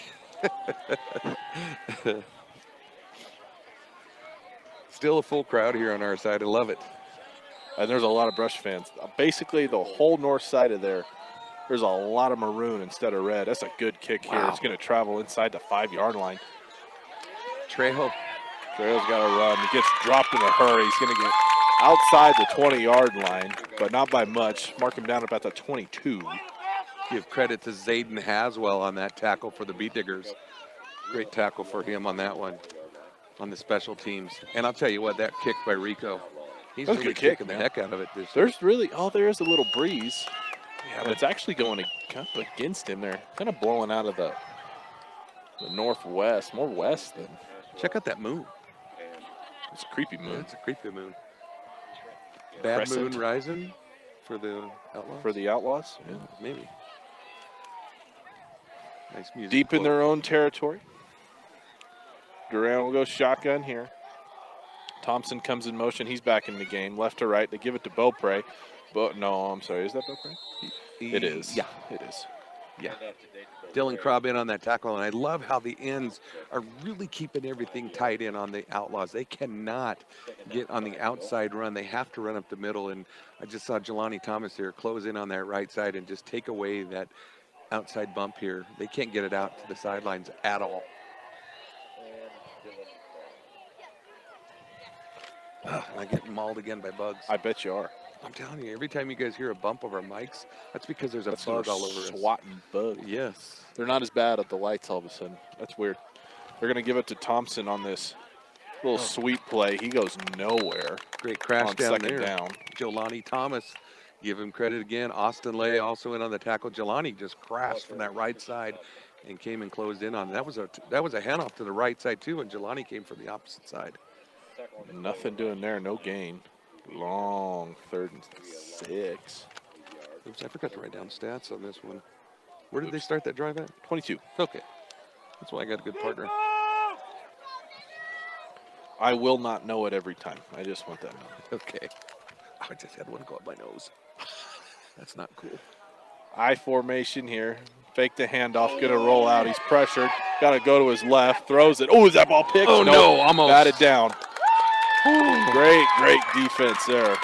Still a full crowd here on our side. I love it. And there's a lot of Brush fans. Basically, the whole north side of there's a lot of maroon instead of red. That's a good kick here. Wow. It's going to travel inside the 5-yard line. Trejo. Trejo's got to run. He gets dropped in a hurry. He's going to get outside the 20-yard line, but not by much. Mark him down about the 22. Give credit to Zayden Haswell on that tackle for the Beat Diggers. Great tackle for him on that one, on the special teams. And I'll tell you what, that kick by Rico, he's That was a really good kick, kicking the man. heck out of it this year. There's really, there is a little breeze. Yeah, And it's actually going kind of against him there. Kind of blowing out of the northwest, more west than. check out that moon. It's a creepy Yeah, moon. it's a creepy moon. Bad Crescent. moon rising for the Outlaws? For the Outlaws. Yeah, maybe. Nice music. Deep in quote. their own territory. Duran will go shotgun here. Thompson comes in motion. He's back in the game. Left to right. They give it to Beaupre. But no, I'm sorry. Is that Beaupre? It is. Yeah. It is. Yeah. Dylan Krob in on that tackle, and I love how the ends are really keeping everything tight in on the Outlaws. They cannot get on the outside run. They have to run up the middle, and I just saw Jelani Thomas here close in on that right side and just take away that outside bump here. They can't get it out to the sidelines at all. I get mauled again by bugs. I bet you are. I'm telling you, every time you guys hear a bump over mics, that's because there's a That's bug all over us. swatting bugs. Yes. They're not as bad at the lights all of a sudden. That's weird. They're going to give it to Thompson on this little sweep play. He goes nowhere Great crash on down second there. down. Jelani Thomas Give him credit again. Austin Lay also in on the tackle. Jelani just crashed from that right side and came and closed in on it. That was a handoff to the right side too, and Jelani came from the opposite side. Nothing doing there, no gain. Long 3rd and 6. Oops, I forgot to write down stats on this one. Where did they start that drive at? 22. Okay. That's why I got a good partner. I will not know it every time. I just want that known. Okay. I just had one go up my nose. That's not cool. I formation here. Fake the handoff, gonna roll out. He's pressured. Got to go to his left. Throws it. Oh, is that ball picked? Oh, Nope. no, almost. Batted down. Great defense there.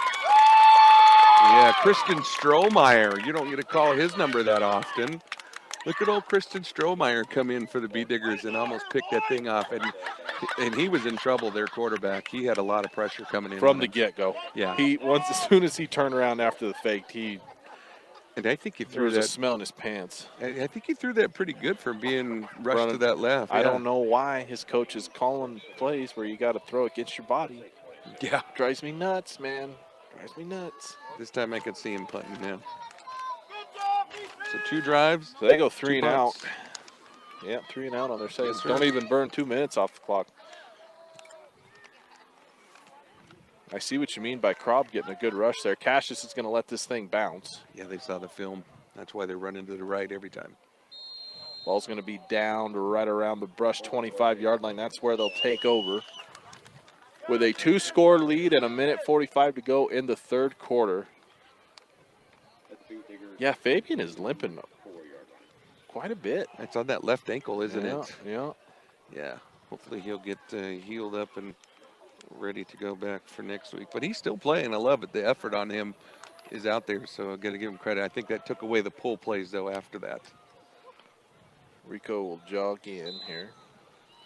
Yeah, Christian Strohmeyer. You don't get to call his number that often. Look at old Christian Strohmeyer come in for the B-Diggers and almost pick that thing off. And he was in trouble, their quarterback. He had a lot of pressure coming in From on the him. get-go. Yeah. As soon as he turned around after the fake, And I think he there threw was a that. smell in his pants. I think he threw that pretty good for being rushed to that left. I Yeah. don't know why his coach is calling plays where you got to throw against your body. Yeah. Drives me nuts, man. Drives me nuts. This time I could see him punting now. So 2 drives. So they go 3 2 and out. punts. Yeah, 3 and out on their second. Yes, sir. Don't even burn 2 minutes off the clock. I see what you mean by Krob getting a good rush there. Cassius is going to let this thing bounce. Yeah, they saw the film. That's why they're running to the right every time. Ball's going to be down to right around the brush 25-yard line. That's where they'll take over. With a 2-score lead and 1:45 to go in the 3rd quarter. Yeah, Fabian is limping quite a bit. It's on that left ankle, isn't it? Yeah. Yeah. Hopefully he'll get healed up and ready to go back for next week. But he's still playing. I love it. The effort on him is out there, so I've got to give him credit. I think that took away the pull plays, though, after that. Rico will jog in here.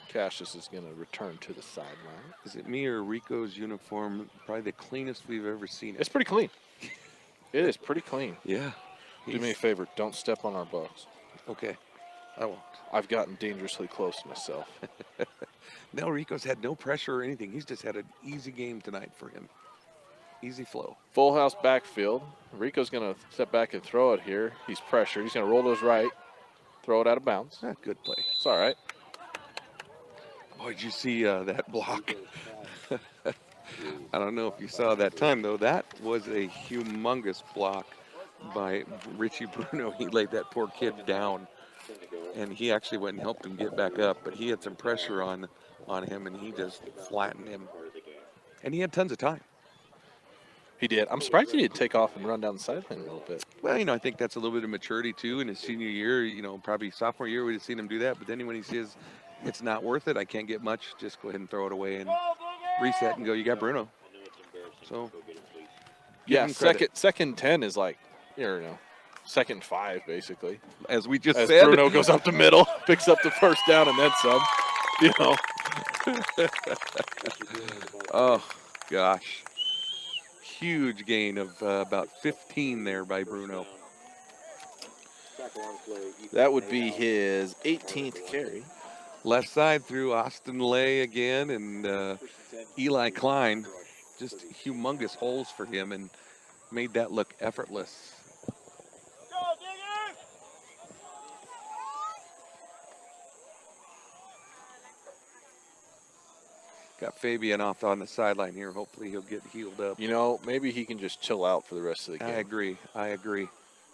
Cassius is going to return to the sideline. Is it me or Rico's uniform? Probably the cleanest we've ever seen it. It's pretty clean. It is pretty clean. Yeah. Do me a favor. Don't step on our bugs. Okay. I won't. I've gotten dangerously close myself. No, Rico's had no pressure or anything. He's just had an easy game tonight for him. Easy flow. Full house backfield. Rico's going to step back and throw it here. He's pressured. He's going to roll to his right. Throw it out of bounds. Good play. It's all right. Boy, did you see that block? I don't know if you saw that time, though. That was a humongous block by Richie Bruno. He laid that poor kid down, and he actually went and helped him get back up, but he had some pressure on him, and he just flattened him. And he had tons of time. He did. I'm surprised he didn't take off and run down the sideline a little bit. Well, I think that's a little bit of maturity, too, in his senior year. Probably sophomore year, we'd have seen him do that, but then when he says it's not worth it, I can't get much, just go ahead and throw it away and reset and go, you got Bruno. So, yeah, second 10 is like, second 5, basically. As we just As said. Bruno goes up the middle, picks up the first down, and then some. Oh, gosh. Huge gain of about 15 there by Bruno. That would be his 18th carry. Left side through Austin Lay again, and Eli Klein. Just humongous holes for him and made that look effortless. Got Fabian off on the sideline here. Hopefully he'll get healed up. Maybe he can just chill out for the rest of the game. I agree.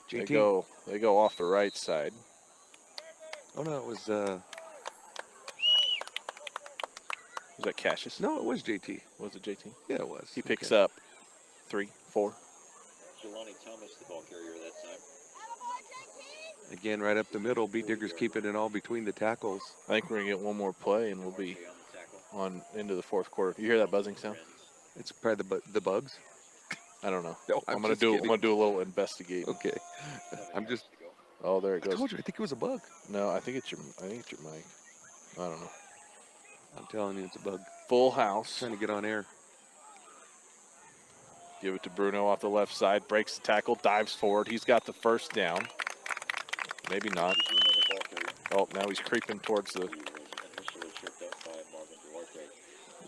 JT. They go off the right side. Oh, no, it was... Was that Cassius? No, it was JT. Was it JT? Yeah, it was. He picks up 3, 4. Jelani Thomas, the ball carrier that time. Again, right up the middle. B-Diggers keeping it all between the tackles. I think we're going to get one more play, and we'll be on into the 4th quarter. You hear that buzzing sound? It's probably the bugs. I don't know. No, I'm gonna do a little investigating. Okay. I'm just. Oh, there it goes. I told you. I think it was a bug. No, I think it's your mic. I don't know. I'm telling you, it's a bug. Full house. Trying to get on air. Give it to Bruno off the left side. Breaks the tackle. Dives forward. He's got the first down. Maybe not. Oh, now he's creeping towards the.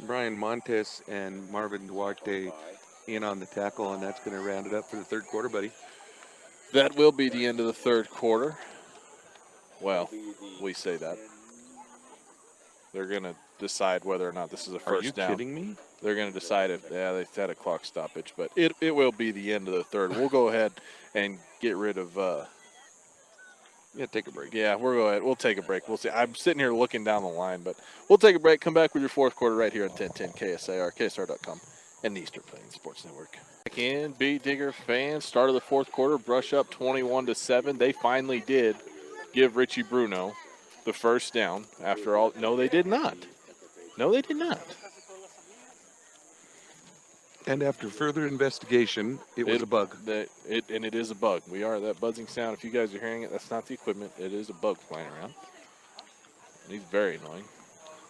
Brian Montes and Marvin Duarte in on the tackle, and that's going to round it up for the third quarter, buddy. That will be the end of the third quarter. Well, we say that. They're going to decide whether or not this is a Are you first down. kidding me? They're going to decide if, they had a clock stoppage, but it will be the end of the third. We'll go ahead and get rid of. Yeah, take a break. Yeah, we'll go ahead. We'll take a break. We'll see. I'm sitting here looking down the line, but we'll take a break. Come back with your fourth quarter right here on 1010 KSAR, KSR.com, and the Eastern Plains Sports Network. Back in, Beat Digger fans. Start of the fourth quarter. Brush up 21-7. They finally did give Richie Bruno the first down. After all, no, they did not. No, they did not. And after further investigation, it was a bug. And it is a bug. That buzzing sound, if you guys are hearing it, that's not the equipment. It is a bug flying around. And he's very annoying.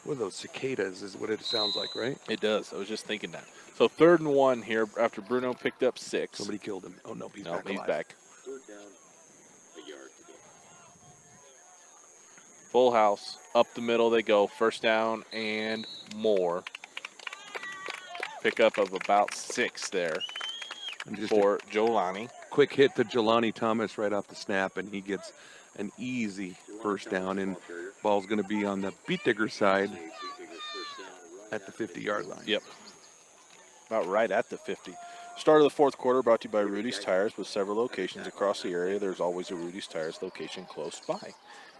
One of those cicadas is what it sounds like, right? It does. I was just thinking that. So 3rd and 1 here after Bruno picked up 6. Somebody killed him. Oh, no, he's back He's alive. back. 3rd down, a yard to go. Full house. Up the middle they go. First down and more. Pickup of about 6 there And just for Jolani. quick hit to Jelani Thomas right off the snap, and he gets an easy first down. And ball's going to be on the Beat Digger side at the 50-yard line. Yep. About right at the 50. Start of the fourth quarter brought to you by Rudy's Tires. With several locations across the area, there's always a Rudy's Tires location close by.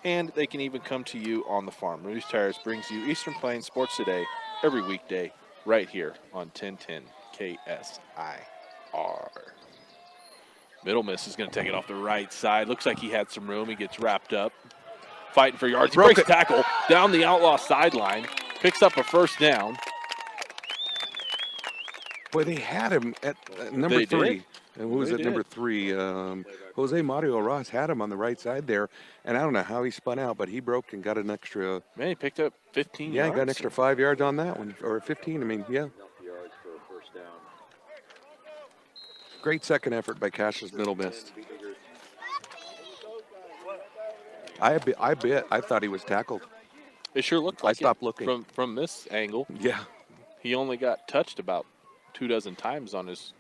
And they can even come to you on the farm. Rudy's Tires brings you Eastern Plains Sports Today every weekday right here on 1010 KSIR. Middle Miss is going to take it off the right side. Looks like he had some room. He gets wrapped up. Fighting for yards. He breaks tackle down the outlaw sideline. Picks up a first down. Boy, they had him at number 3. did. And who was They at number did. 3? Jose Mario Ross had him on the right side there. And I don't know how he spun out, but he broke and got an extra. Man, he picked up 15 Yeah, yards. he got an extra 5 yards on that one, or 15. I mean, yeah. Enough yards for a first down. Great second effort by Cassius Middle Miss. I thought he was tackled. It sure looked like I stopped looking. From this angle. Yeah. He only got touched about 24 times on his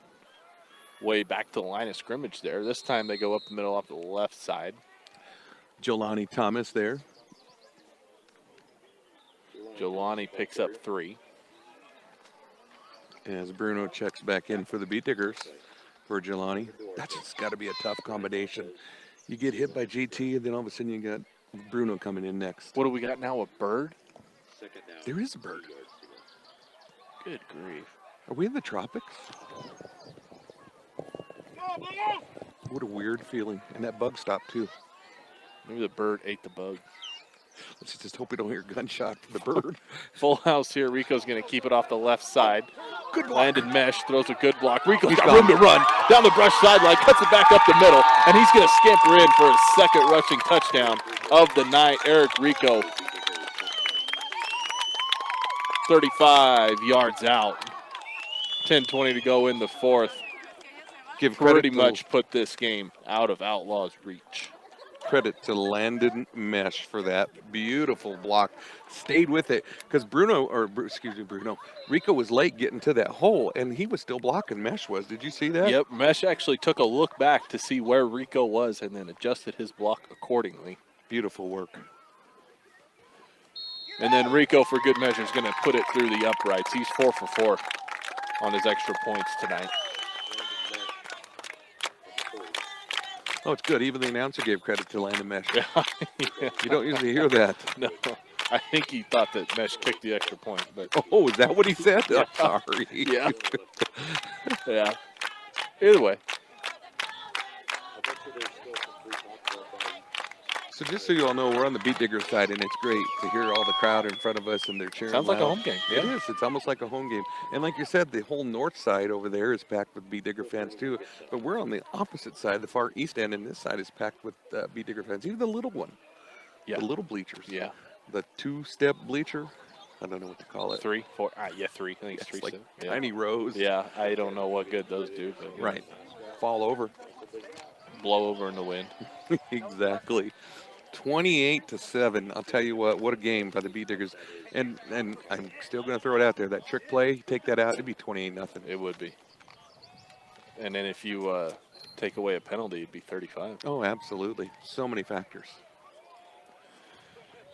way back to the line of scrimmage there. This time they go up the middle off the left side. Jelani Thomas there. Jelani picks up 3. As Bruno checks back in for the Beat Diggers for Jelani. That's just got to be a tough combination. You get hit by GT, and then all of a sudden you got Bruno coming in next. What do we got now, a bird? Second down. There is a bird. Good grief. Are we in the tropics? What a weird feeling. And that bug stopped, too. Maybe the bird ate the bug. Let's just hope we don't hear a gunshot from the bird. Full house here. Rico's going to keep it off the left side. Good block. Landon Mesh throws a good block. Rico's He's got gone. room to run down the brush sideline, cuts it back up the middle, and he's going to scamper in for his second rushing touchdown of the night. Eric Rico, 35 yards out. 10:20 to go in the fourth. Give credit Pretty to, much put this game out of Outlaw's reach. credit to Landon Mesh for that beautiful block. Stayed with it because Bruno, Rico was late getting to that hole, and he was still blocking. Mesh was. Did you see that? Yep, Mesh actually took a look back to see where Rico was and then adjusted his block accordingly. Beautiful work. And then Rico, for good measure, is going to put it through the uprights. He's 4 for 4 on his extra points tonight. Oh, it's good. Even the announcer gave credit to Landon Mesh. Yeah. You don't usually hear that. No, I think he thought that Mesh kicked the extra point, but Oh, is that what he said? Yeah. I'm sorry. yeah. Yeah. Either way, So just so you all know, we're on the Beat Digger side, and it's great to hear all the crowd in front of us, and they're cheering sounds like a loud. home game. It is. It's almost like a home game. And like you said, the whole north side over there is packed with Beat Digger fans, too. But we're on the opposite side, the far east end, and this side is packed with Beat Digger fans. Even the little one. Yeah. The little bleachers. Yeah. The two-step bleacher. I don't know what to call it. 3, 4. Yeah, 3. I think it's 3. It's like yeah. tiny rows. Yeah, I don't know what good those do. But, Right. Fall over. Blow over in the wind. Exactly. 28-7. I'll tell you what a game by the Beat Diggers. And I'm still going to throw it out there. That trick play, take that out, it'd be 28-0. It would be. And then if you take away a penalty, it'd be 35. Oh, absolutely. So many factors.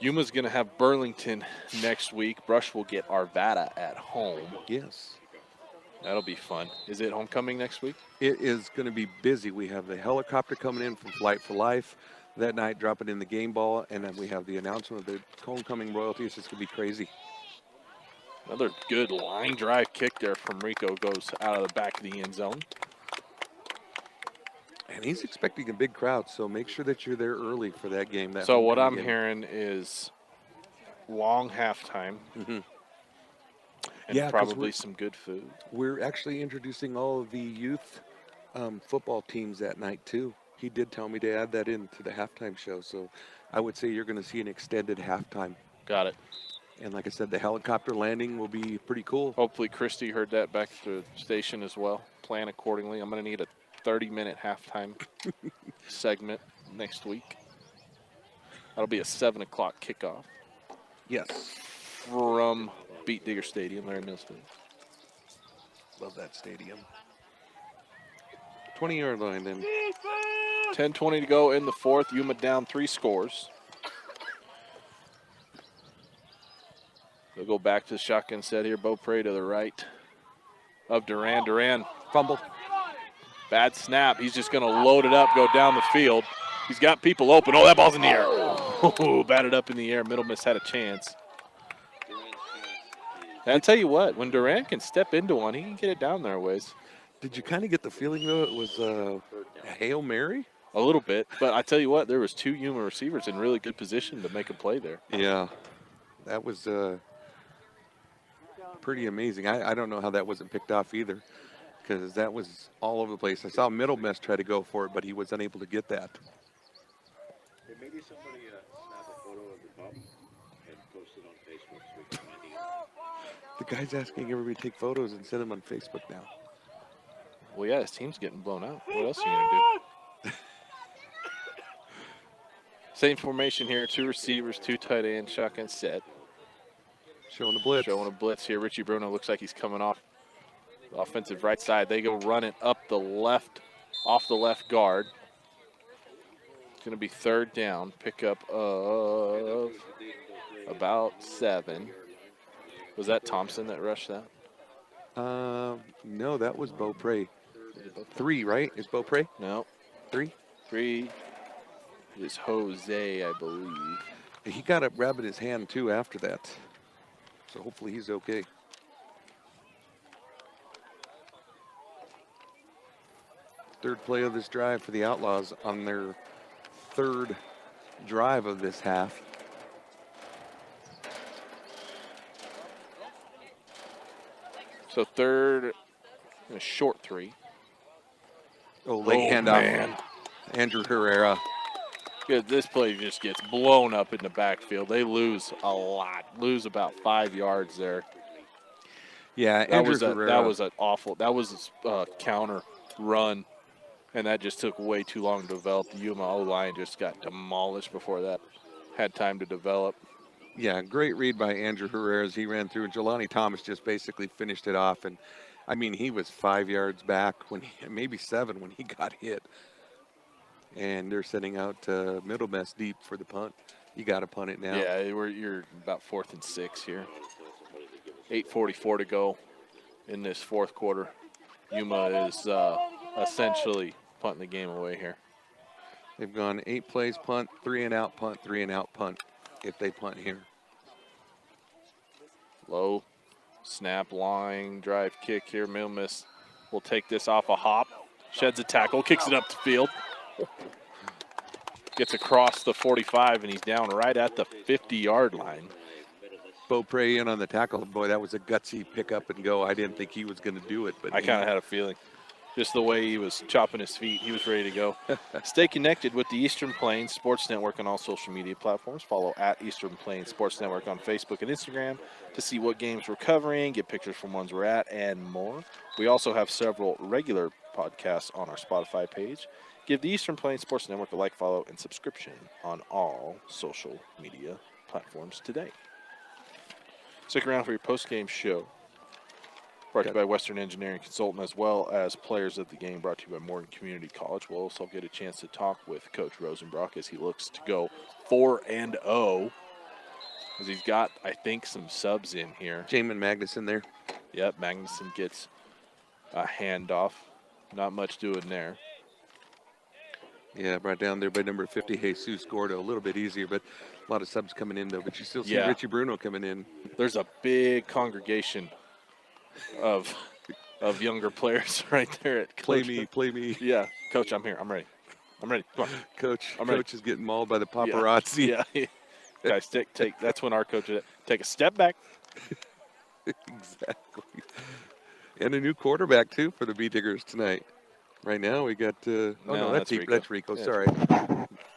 Yuma's going to have Burlington next week. Brush will get Arvada at home. Yes. That'll be fun. Is it homecoming next week? It is going to be busy. We have the helicopter coming in from Flight for Life that night, dropping in the game ball, and then we have the announcement of the homecoming royalties. It's going to be crazy. Another good line drive kick there from Rico goes out of the back of the end zone. And he's expecting a big crowd, so make sure that you're there early for that game. That So what I'm homecoming game. hearing is long halftime Mhm. and Yeah, 'cause probably some good food. We're actually introducing all of the youth football teams that night, too. He did tell me to add that into the halftime show, so I would say you're going to see an extended halftime. Got it. And like I said, the helicopter landing will be pretty cool. Hopefully Christy heard that back at the station as well. Plan accordingly. I'm going to need a 30-minute halftime segment next week. That'll be a 7 o'clock kickoff Yes. from Beat Digger Stadium there in Millsfield. Love that stadium. 20-yard line then. 10:20 to go in the fourth. Yuma down 3 scores. They'll go back to the shotgun set here. Beaupre to the right of Duran. Duran Fumble. bad snap. He's just going to load it up, go down the field. He's got people open. Oh, that ball's in the air. Oh, batted up in the air. Middle Miss had a chance. And I'll tell you what, when Duran can step into one, he can get it down there a ways. Did you kind of get the feeling, though, it was a Hail Mary? A little bit. But I tell you what, there was 2 Yuma receivers in really good position to make a play there. Yeah. That was pretty amazing. I don't know how that wasn't picked off either, because that was all over the place. I saw Middle Miss try to go for it, but he was unable to get that. Hey, maybe somebody snap a photo of the pup and post it on Facebook so we can find it. The guy's asking everybody to take photos and send them on Facebook now. Well, yeah, his team's getting blown out. What else are you going to do? Same formation here. 2 receivers, 2 tight ends, shotgun set. Showing the blitz. Showing a blitz here. Richie Bruno looks like he's coming off the offensive right side. They go running up the left, off the left guard. It's going to be 3rd down. Pickup of about 7. Was that Thompson that rushed that? No, that was Beaupre. 3, right? Is Beaupre? No. 3? 3 is Jose, I believe. He got a grab in his hand, too, after that. So hopefully he's okay. Third play of this drive for the Outlaws on their 3rd drive of this half. So 3rd and a short 3. Oh, late handoff. Man. Andrew Herrera. Yeah, this play just gets blown up in the backfield. They lose a lot. Lose about 5 yards there. Yeah, That Andrew was Herrera. that was an awful. That was a counter run, and that just took way too long to develop. The Yuma O-line just got demolished before that had time to develop. Yeah, great read by Andrew Herrera as he ran through. And Jelani Thomas just basically finished it off. And, I mean, he was 5 yards back, maybe 7 when he got hit. And they're sending out Middle Mess deep for the punt. You got to punt it now. Yeah, you're about 4th and 6 here. 8:44 to go in this 4th quarter. Yuma is essentially punting the game away here. They've gone 8 plays, punt, 3 and out, punt, 3 and out, punt, if they punt here. Low snap, line, drive, kick here. Middle Miss will take this off a hop. Sheds a tackle, kicks it up the field. Gets across the 45, and he's down right at the 50-yard line. Beaupre in on the tackle. Boy, that was a gutsy pick up and go. I didn't think he was going to do it, but I kind of had a feeling. Just the way he was chopping his feet, he was ready to go. Stay connected with the Eastern Plains Sports Network on all social media platforms. Follow at Eastern Plains Sports Network on Facebook and Instagram to see what games we're covering, get pictures from ones we're at, and more. We also have several regular podcasts on our Spotify page. Give the Eastern Plains Sports Network a like, follow, and subscription on all social media platforms today. Stick around for your post-game show. Brought to you by Western Engineering Consultant, as well as players of the game. Brought to you by Morgan Community College. We'll also get a chance to talk with Coach Rosenbrock as he looks to go 4-0. As he's got, I think, some subs in here. Jamin Magnuson there. Yep, Magnuson gets a handoff. Not much doing there. Yeah, brought down there by number 50, Jesus Gordo. A little bit easier, but a lot of subs coming in, though. But you still see Yeah. Richie Bruno coming in. There's a big congregation of younger players right there at Play Coach. me, play me. Yeah, Coach, I'm here. I'm ready. I'm ready. Come on. Coach, I'm ready. Coach is getting mauled by the paparazzi. Yeah. Guys, take. That's when our coach take a step back. Exactly. And a new quarterback, too, for the B-Diggers tonight. Right now, we got, No, that's Rico. That's Rico. Yeah. Sorry.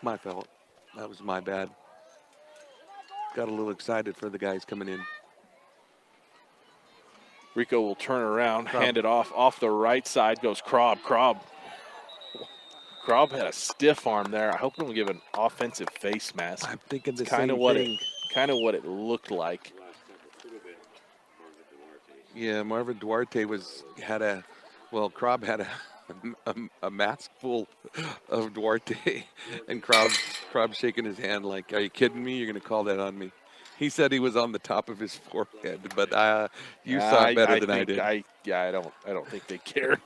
My fault. That was my bad. Got a little excited for the guys coming in. Rico will turn around, Krob. hand it off the right side goes Krob. Krob had a stiff arm there. I hope we don't give an offensive face mask. I'm thinking the Kind same of what thing. it looked like. Yeah, Marvin Duarte Krob had a mask full of Duarte, and Krob shaking his hand like, "Are you kidding me? You're going to call that on me?" He said he was on the top of his forehead, but you saw it better than I did. I don't think they care.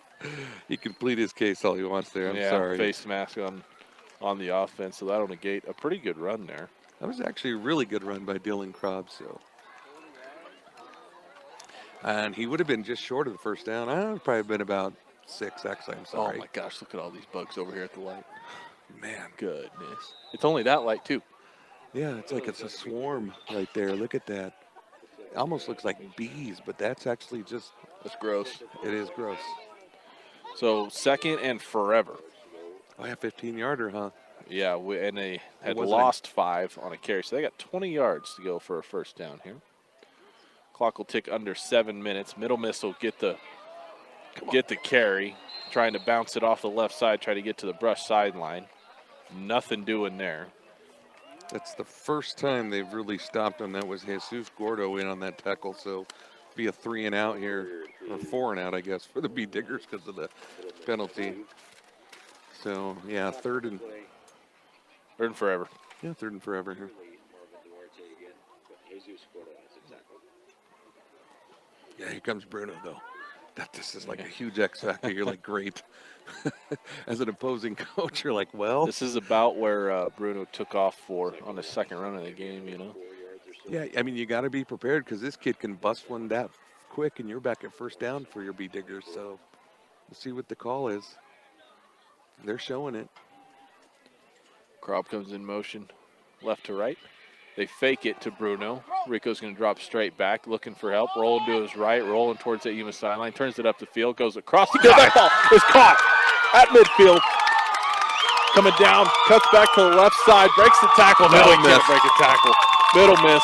He can plead his case all he wants there. I'm yeah, sorry. face mask on the offense, so that'll negate a pretty good run there. That was actually a really good run by Dylan Krob. So, and he would have been just short of the first down. Probably been about 6, actually. I'm sorry. Oh my gosh, look at all these bugs over here at the light. Man, Goodness. It's only that light too. yeah, it's like it's a swarm right there. Look at that. It almost looks like bees, but that's actually just, That's gross. it is gross. So 2nd and forever. Oh, yeah, 15-yarder, huh? Yeah, and they had wasn't lost 5 on a carry, so they got 20 yards to go for a first down here. Clock will tick under 7 minutes. Middle Miss will get the carry, trying to bounce it off the left side, try to get to the brush sideline. Nothing doing there. That's the first time they've really stopped him. That was Jesus Gordo in on that tackle, so be a 3 and out here, or 4 and out, I guess, for the B-Diggers because of the penalty. So, yeah, third and forever. Yeah, 3rd and forever here. Yeah, here comes Bruno, though. This is like a huge X factor. You're like, great. As an opposing coach, you're like, well. This is about where Bruno took off for on the second run of the game, you know. Yeah, I mean, you got to be prepared because this kid can bust one that quick, and you're back at first down for your B-Diggers. So we'll see what the call is. They're showing it. Krob comes in motion, left to right. They fake it to Bruno. Rico's going to drop straight back, looking for help. Rolling to his right, rolling towards that Yuma sideline. Turns it up the field, goes across the field. That ball is caught at midfield. Coming down, cuts back to the left side, breaks the tackle. No, he can't break a tackle. Middle miss.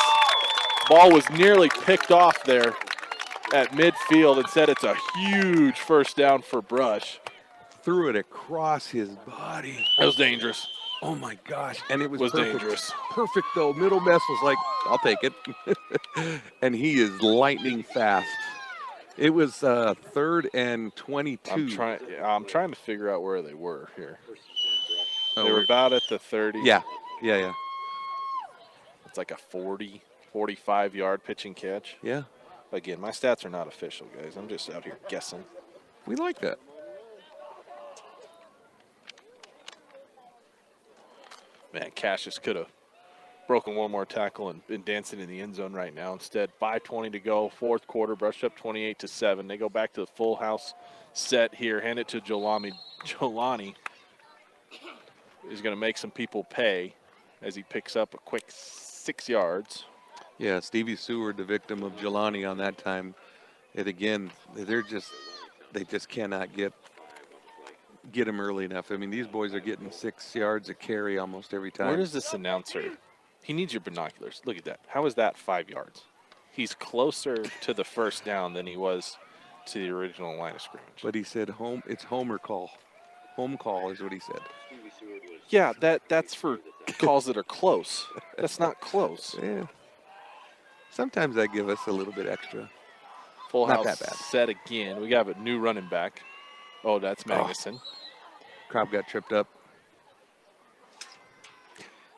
Ball was nearly picked off there at midfield. Instead, it's a huge first down for Brush. Threw it across his body. That was dangerous. Oh my gosh. And it was perfect. Dangerous. Perfect though. Middle Mess was like, I'll take it. And he is lightning fast. It was 3rd and 22. I'm trying to figure out where they were here. Oh, They were about at the 30. Yeah. It's like a 40, 45-yard pitch and catch. Yeah. Again, my stats are not official, guys. I'm just out here guessing. We like that. Man, Cassius could have broken one more tackle and been dancing in the end zone right now. Instead, 5:20 to go, 4th quarter, Brush up 28-7. They go back to the full house set here. Hand it to Jelani. Jelani is going to make some people pay as he picks up a quick 6 yards. Yeah, Stevie Seward, the victim of Jelani on that time. And again, they just cannot get him early enough. I mean, these boys are getting 6 yards a carry almost every time. Where does this announcer? He needs your binoculars. Look at that. How is that 5 yards? He's closer to the first down than he was to the original line of scrimmage. But he said it's homer call. Home call is what he said. Yeah, that's for calls that are close. That's not close. Yeah. Sometimes they give us a little bit extra. Full Not house that bad. set again. We got a new running back. Oh, that's Magnuson. Crowd got tripped up.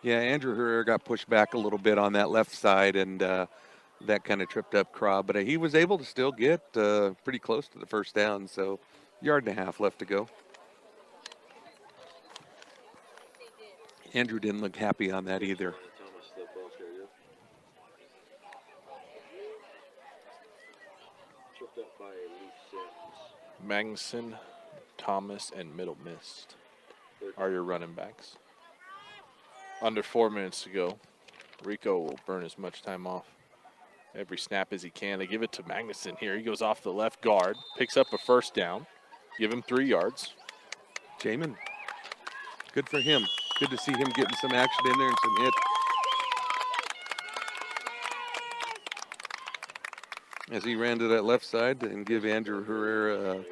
Yeah, Andrew Herrera got pushed back a little bit on that left side, and that kind of tripped up Crowd. But he was able to still get pretty close to the first down, so yard and a half left to go. Andrew didn't look happy on that either. Thomas slip off there, yeah. Tripped up by Leaf Sims. Magnuson, Thomas, and Middle Mist are your running backs. Under 4 minutes to go. Rico will burn as much time off every snap as he can. They give it to Magnuson here. He goes off the left guard, picks up a first down. Give him 3 yards. Jamin, good for him. Good to see him getting some action in there and some hits. As he ran to that left side and give Andrew Herrera a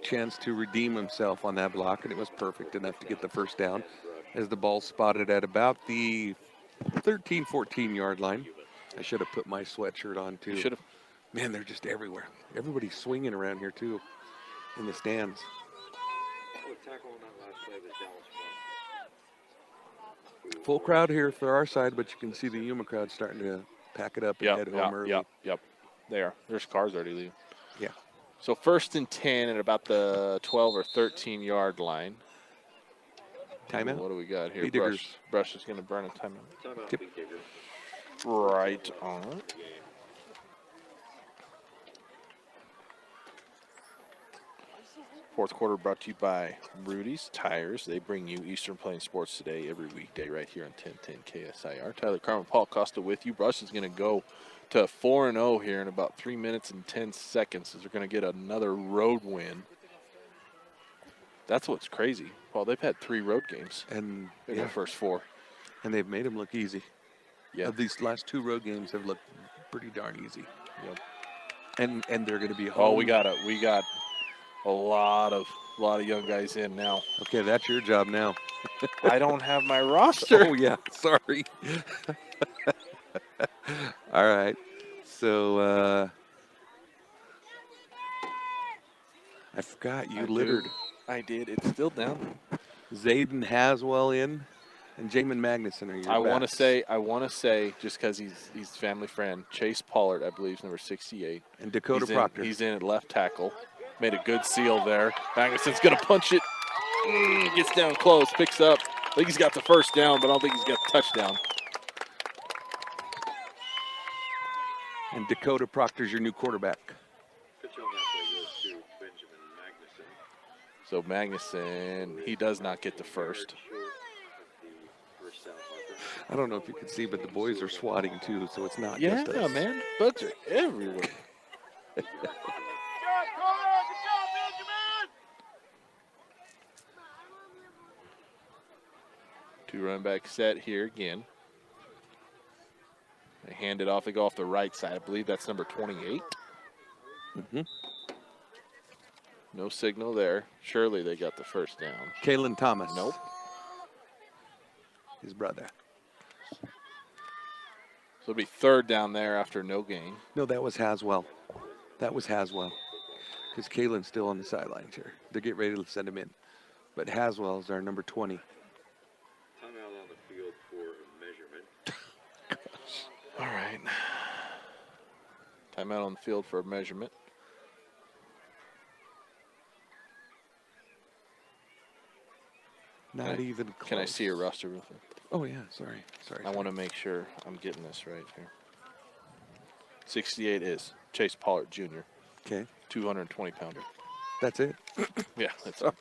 chance to redeem himself on that block, and it was perfect enough to get the first down as the ball spotted at about the 13, 14-yard line. I should have put my sweatshirt on, too. Should have. Man, they're just everywhere. Everybody's swinging around here, too, in the stands. Tackle on that last play was Dallas Front. Full crowd here for our side, but you can see the Yuma crowd starting to pack it up and head home early. Yep. There. There's cars already leaving. Yeah. So 1st and 10 at about the 12 or 13-yard line. Timeout? What do we got here? Bee Diggers. Brush is going to burn a timeout. Timeout, Yep. Bee Digger. Right on. Fourth quarter brought to you by Rudy's Tires. They bring you Eastern Plains Sports Today every weekday right here on 1010 KSIR. Tyler Carmen, Paul Costa with you. Brush is going to go to 4-0 here in about 3 minutes and 10 seconds as they're going to get another road win. That's what's crazy. Well, they've had 3 road games And in their first 4. and they've made them look easy. Yeah. These last 2 road games have looked pretty darn easy. Yep. And they're going to be home. Oh, we got a lot of young guys in now. Okay, that's your job now. I don't have my roster. Oh, yeah. Sorry. All right. So I forgot you littered. I did. It's still down. Zayden Haswell in, and Jamin Magnuson are your I want backs. to say, just because he's family friend, Chase Pollard, I believe, is number 68. And Dakota He's Proctor. he's in at left tackle. Made a good seal there. Magnuson's going to punch it. Gets down close, picks up. I think he's got the first down, but I don't think he's got the touchdown. And Dakota Proctor's your new quarterback. Pitch on that play goes to Benjamin Magnuson. So Magnuson, he does not get the first. Short of the first down marker. I don't know if you can see, but the boys are swatting too, so it's not Yeah, just us. man. Bugs are everywhere. Two run back set here again. They hand it off. They go off the right side. I believe that's number 28. Mm-hmm. No signal there. Surely they got the first down. Kalen Thomas. Nope. His brother. So it'll be 3rd down there after no gain. No, that was Haswell. That was Haswell. Because Kalen's still on the sidelines here. They're getting ready to send him in. But Haswell is our number 20. Timeout on the field for measurement. All right. Timeout on the field for a measurement. Not even close. Can I see your roster real quick? Oh, yeah. Sorry. I want to make sure I'm getting this right here. 68 is Chase Pollard Jr., Okay. 220-pounder. That's it. Yeah, that's Sorry.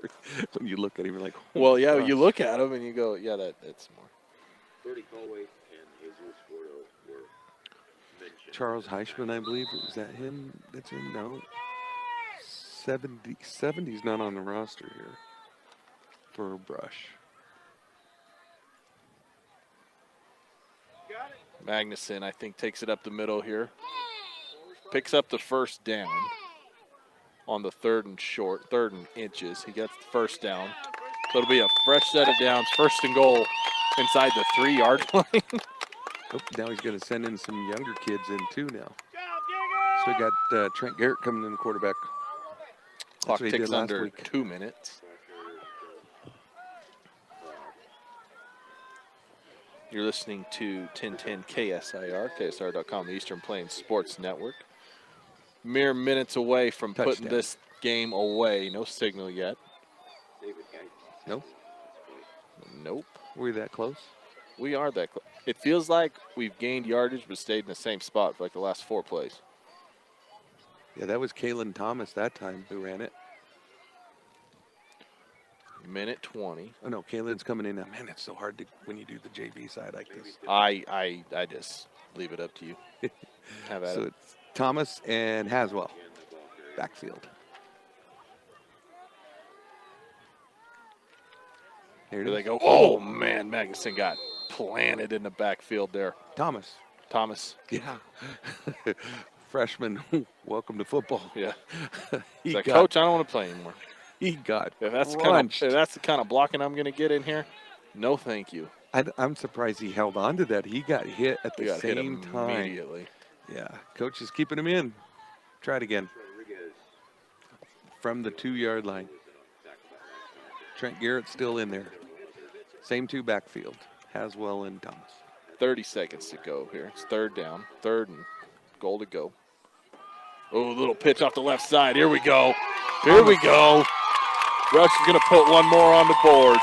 When you look at him, you're like, oh well, yeah, gosh. you look at him and you go, yeah, that's more. Brody Colway and Jesus Gordo were mentioned. Charles Heichman, I believe. Is that him that's in? No. 70's not on the roster here for Brush. Magnuson, I think, takes it up the middle here. Picks up the first down on the 3rd and inches. He gets the first down. So it'll be a fresh set of downs, 1st and goal inside the 3-yard line. Oh, now he's going to send in some younger kids in too now. So we got Trent Garrett coming in the quarterback. Clock what he did ticks last under week. 2 minutes. You're listening to 1010 KSIR, KSR.com, the Eastern Plains Sports Network. Mere minutes away from putting Touchdown. this game away. No signal yet. Nope. Nope. Were we that close? We are that close. It feels like we've gained yardage but stayed in the same spot for like the last 4 plays. Yeah, that was Kalen Thomas that time who ran it. Minute 20. Oh, no, Kalen's coming in now. Man, it's so hard to when you do the JV side like this. I just leave it up to you. Have at So it. it's Thomas and Haswell. Backfield. Here it Here is. they go. Oh, man, Magnuson got planted in the backfield there. Thomas. Thomas. Yeah. Freshman, welcome to football. Yeah. He He's like, got- Coach, I don't want to play anymore. He got If that's crunched. the kind of blocking I'm going to get in here, no thank you. I'm surprised he held on to that. He got hit at We the got hit same time. immediately. Yeah, coach is keeping him in. Try it again. From the 2-yard line. Trent Garrett's still in there. Same 2 backfield. Haswell and Thomas. 30 seconds to go here. It's 3rd down. 3rd and goal to go. Oh, little pitch off the left side. Here we go. Here we go. Rush is going to put one more on the board.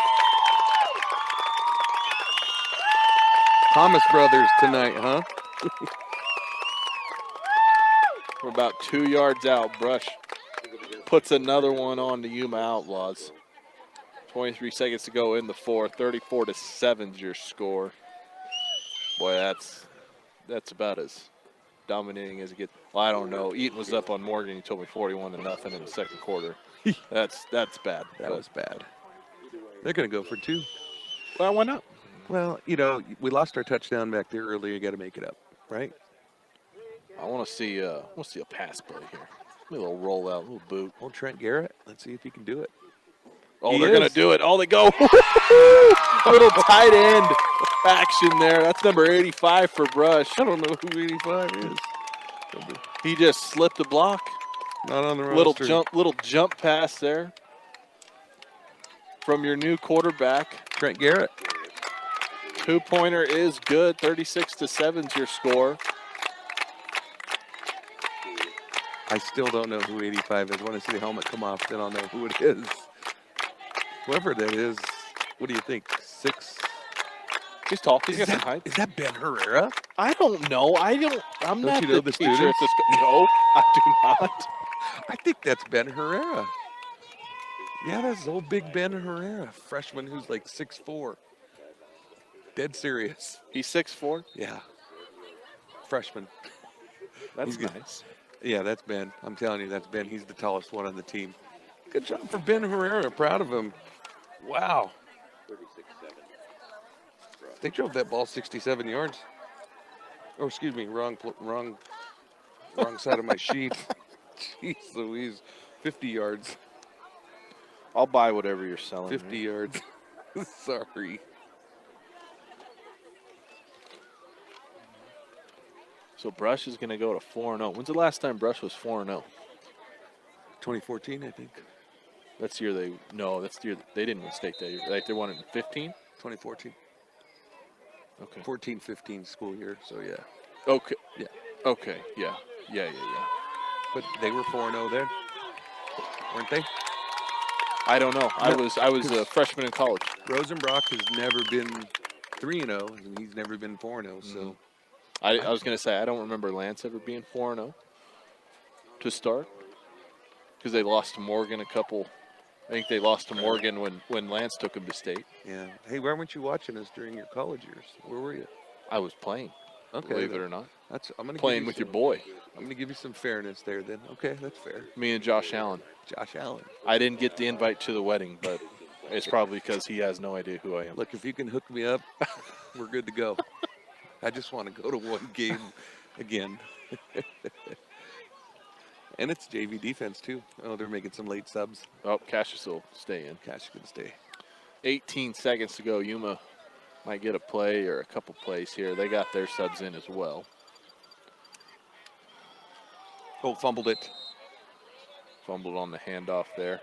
Thomas brothers tonight, huh? We're about 2 yards out. Brush puts another one on the Yuma Outlaws. 23 seconds to go in the 4th. 34-7 is your score. Boy, that's about as dominating as it gets. Well, I don't know. Eaton was up on Morgan. He told me 41-0 in the 2nd quarter. That's bad. That was bad. They're going to go for 2. Well, why not? Well, you know, we lost our touchdown back there earlier. You got to make it up, right? I want to see a pass play here. Maybe a little rollout, a little boot. Old Trent Garrett. Let's see if he can do it. Oh, He they're going is. to do it. Oh, they go. Little tight end action there. That's number 85 for Brush. I don't know who 85 is. He just slipped a block. Not on the roster. Little jump pass there from your new quarterback. Trent Garrett. 2-pointer is good. 36-7 is your score. I still don't know who 85 is. I want to see the helmet come off, then I'll know who it is. Whoever that is, what do you think? 6? He's tall. He's Is got some height. that Ben Herrera? I don't know. I'm Don't not you know the the teacher at students? this. No, I do not. I think that's Ben Herrera. Yeah, that's old Big Ben Herrera, freshman who's like 6'4". Dead serious. He's 6'4". Yeah. Freshman. That's He's good. nice. Yeah, that's Ben. I'm telling you, that's Ben. He's the tallest one on the team. Good job for Ben Herrera. Proud of him. Wow. 36-7. They drove that ball 67 yards. Oh, excuse me, wrong side of my sheet. Jeez Louise, 50 yards. I'll buy whatever you're selling. 50 yards. Sorry. So Brush is going to go to 4-0. When's the last time Brush was 4-0? 2014, I think. That's the year that's the year they didn't win state that year. Like they won it in 15? 2014. Okay. 14-15 school year, so yeah. Okay. Yeah. Okay. Yeah. But they were 4-0 then, weren't they? I don't know. I No, was a freshman in college. Rosenbrock has never been 3-0, and he's never been 4-0, so. I was going to say, I don't remember Lance ever being 4-0 to start because they lost to Morgan I think they lost to Morgan when Lance took him to state. Yeah. Hey, why weren't you watching us during your college years? Where were you? I was playing, Okay. believe it or not. I'm gonna Playing with your boy, I'm gonna give you some fairness there. Then okay, that's fair. me and Josh Allen. Josh Allen. I didn't get the invite to the wedding, but it's probably because he has no idea who I am. Look, if you can hook me up, we're good to go. I just want to go to one game again. And it's JV defense too. Oh, they're making some late subs. Oh, Cassius will stay in. Cash could stay. 18 seconds to go. Yuma might get a play or a couple plays here. They got their subs in as well. Oh, fumbled it. Fumbled on the handoff there.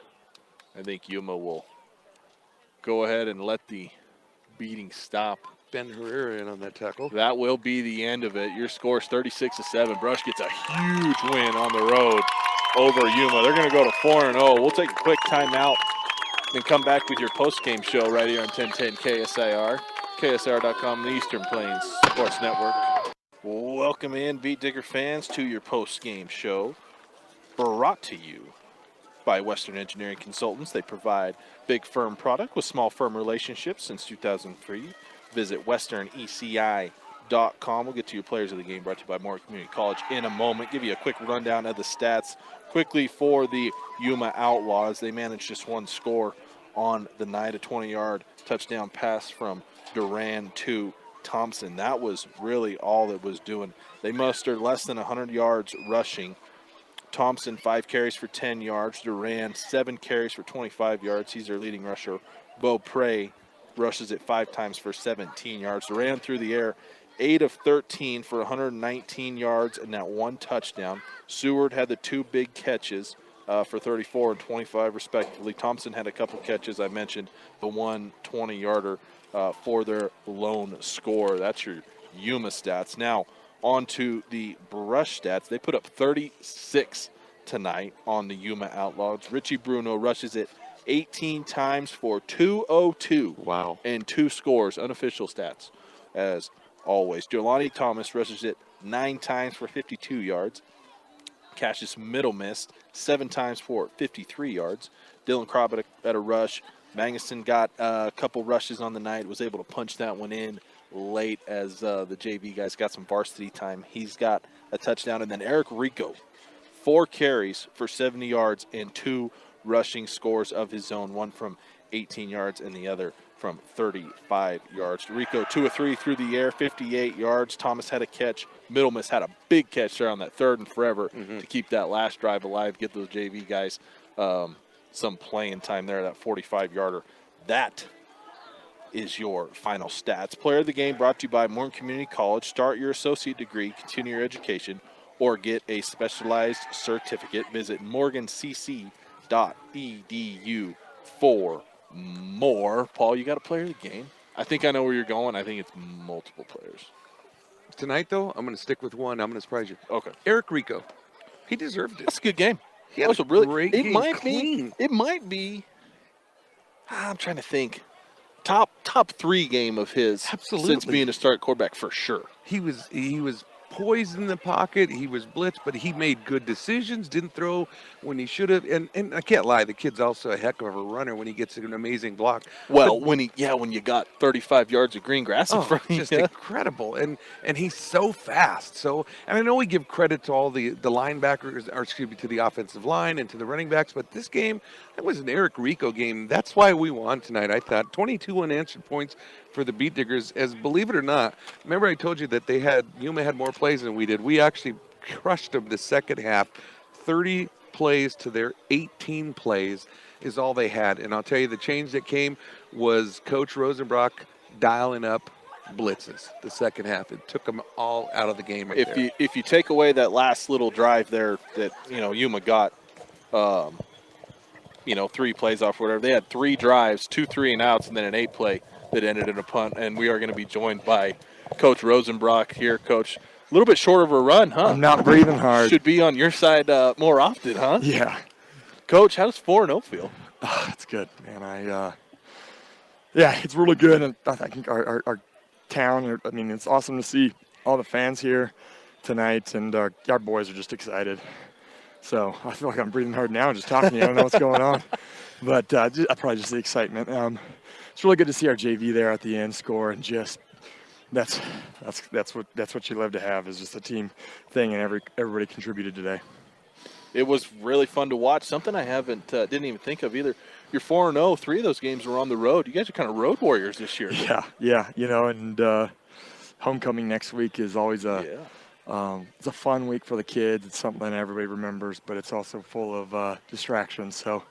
I think Yuma will go ahead and let the beating stop. Ben Herrera in on that tackle. That will be the end of it. Your score is 36-7. Brush gets a huge win on the road over Yuma. They're going to go to 4-0. We'll take a quick timeout and come back with your post-game show right here on 1010 KSIR, KSIR.com, the Eastern Plains Sports Network. Welcome in, Beat Digger fans, to your post-game show, brought to you by Western Engineering Consultants. They provide big firm product with small firm relationships since 2003. Visit westerneci.com. We'll get to your players of the game, brought to you by Morgan Community College in a moment. Give you a quick rundown of the stats quickly for the Yuma Outlaws. They managed just one score on the night, a 20-yard touchdown pass from Duran to Thompson. That was really all it was doing. They mustered less than 100 yards rushing. Thompson, 5 carries for 10 yards. Duran, 7 carries for 25 yards. He's their leading rusher. Beaupre rushes it 5 times for 17 yards. Duran through the air, 8 of 13 for 119 yards and that 1 touchdown. Seward had the 2 big catches for 34 and 25 respectively. Thompson had a couple catches. I mentioned the 1 20-yarder for their lone score. That's your Yuma stats. Now, on to the Brush stats. They put up 36 tonight on the Yuma Outlaws. Richie Bruno rushes it 18 times for 202. Wow. And 2 scores, unofficial stats, as always. Jelani Thomas rushes it 9 times for 52 yards. Cassius Middle missed 7 times for 53 yards. Dylan Kropp at a rush. Magnuson got a couple rushes on the night, was able to punch that one in late as the JV guys got some varsity time. He's got a touchdown. And then Eric Rico, 4 carries for 70 yards and 2 rushing scores of his own, one from 18 yards and the other from 35 yards. Rico, 2 of 3 through the air, 58 yards. Thomas had a catch. Middlemiss had a big catch there on that 3rd and forever to keep that last drive alive, get those JV guys some playing time there, that 45-yarder. That is your final stats. Player of the game brought to you by Morgan Community College. Start your associate degree, continue your education, or get a specialized certificate. Visit morgancc.edu for more. Paul, you got a player of the game? I think I know where you're going. I think it's multiple players. Tonight, though, I'm going to stick with one. I'm going to surprise you. Okay. Eric Rico. He deserved it. That's a good game. He had That was a great game. Clean. It might be, I'm trying to think, top 3 game of his. Absolutely. Since being a start quarterback for sure. He was poised in the pocket. He was blitzed, but he made good decisions, didn't throw when he should have. And I can't lie, the kid's also a heck of a runner when he gets an amazing block. Well, when you got 35 yards of green grass in front of you. Just incredible. And he's so fast. So, and I know we give credit to all the linebackers, or excuse me, to the offensive line and to the running backs, but this game, that was an Eric Rico game. That's why we won tonight, I thought. 22 unanswered points for the Beat Diggers, as believe it or not, remember I told you that Yuma had more plays than we did. We actually crushed them the second half. 30 plays to their 18 plays is all they had. And I'll tell you, the change that came was Coach Rosenbrock dialing up blitzes the second half. It took them all out of the game right there. If you take away that last little drive there that, Yuma got, 3 plays off, whatever. They had 3 drives, 2 3-and-outs, and then an 8-play that ended in a punt. And we are going to be joined by Coach Rosenbrock here. Coach, a little bit short of a run, huh? I'm not breathing hard. Should be on your side more often, huh? Yeah. Coach, how does 4-0 feel? It's good, man. It's really good. And I think our town, it's awesome to see all the fans here tonight. And our boys are just excited. So I feel like I'm breathing hard now just talking to you. I don't know what's going on. But probably just the excitement. It's really good to see our JV there at the end score, and just that's what you love to have, is just a team thing, and everybody contributed today. It was really fun to watch. Something I didn't even think of either. You're 4-0. 3 of those games were on the road. You guys are kind of road warriors this year. Yeah. And homecoming next week is always it's a fun week for the kids. It's something everybody remembers, but it's also full of distractions. So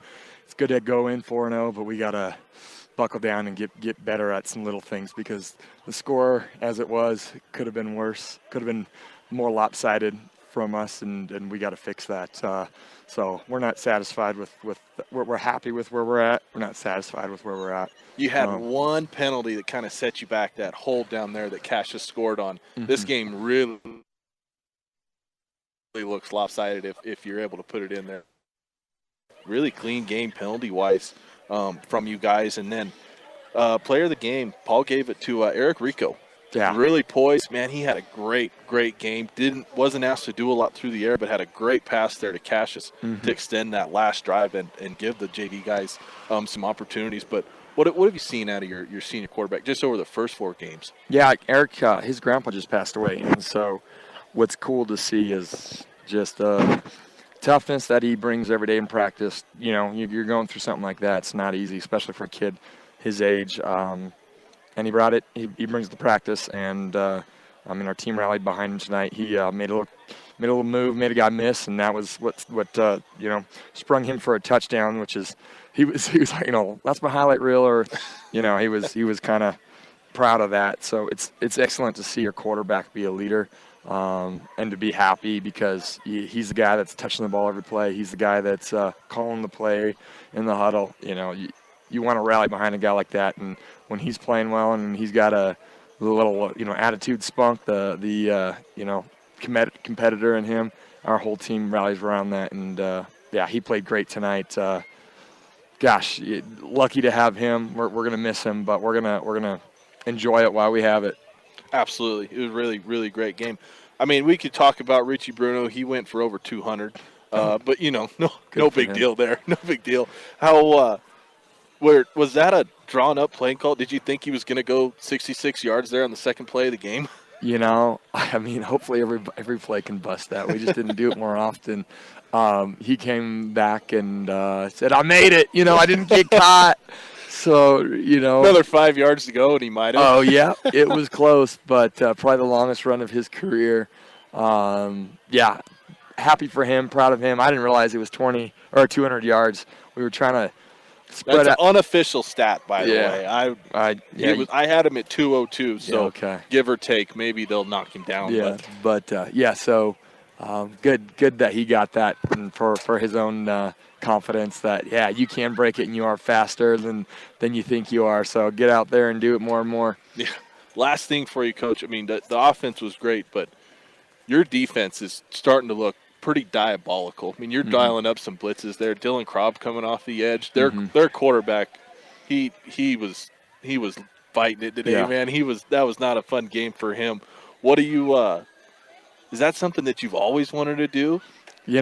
it's good to go in 4-0, but we got to buckle down and get better at some little things, because the score as it was could have been worse, could have been more lopsided from us, and we got to fix that. So we're not satisfied with we're happy with where we're at. We're not satisfied with where we're at. You had one penalty that kind of set you back, that hold down there that Cassius scored on. This game really looks lopsided if you're able to put it in there. Really clean game penalty-wise from you guys. And then player of the game, Paul gave it to Eric Rico. Yeah. Really poised. Man, he had a great game. Wasn't asked to do a lot through the air, but had a great pass there to Cassius to extend that last drive and give the JV guys some opportunities. But what have you seen out of your senior quarterback just over the first 4 games? Yeah, Eric, his grandpa just passed away, and so what's cool to see is just toughness that he brings every day in practice. You know, you're going through something like that. It's not easy, especially for a kid his age. And he brought it. He brings the practice, and our team rallied behind him tonight. He made a little move, made a guy miss, and that was what sprung him for a touchdown. Which is he was like, that's my highlight reel, or he was kind of proud of that. So it's excellent to see your quarterback be a leader. And to be happy because he's the guy that's touching the ball every play. He's the guy that's calling the play in the huddle. You want to rally behind a guy like that, and when he's playing well and he's got a little attitude spunk, the competitor in him, our whole team rallies around that. And he played great tonight. Lucky to have him. We're gonna miss him, but we're gonna enjoy it while we have it. Absolutely. It was a really, really great game. I mean, we could talk about Richie Bruno. He went for over 200. But, no big deal there. No big deal. How was that a drawn-up playing call? Did you think he was going to go 66 yards there on the second play of the game? Hopefully every play can bust that. We just didn't do it more often. He came back and said, I made it. I didn't get caught. So, Another 5 yards to go, and he might have. Oh, yeah, it was close, but probably the longest run of his career. Happy for him, proud of him. I didn't realize it was 20 or 200 yards. We were trying to spread That's out. an unofficial stat, by the way. I had him at 202, so give or take, maybe they'll knock him down. So good that he got that for his own confidence that, you can break it and you are faster than you think you are. So get out there and do it more and more. Yeah. Last thing for you, Coach. I mean, the offense was great, but your defense is starting to look pretty diabolical. I mean, you're dialing up some blitzes there. Dylan Krob coming off the edge. Their quarterback, he was fighting it today, man. That was not a fun game for him. What do you is that something that you've always wanted to do? You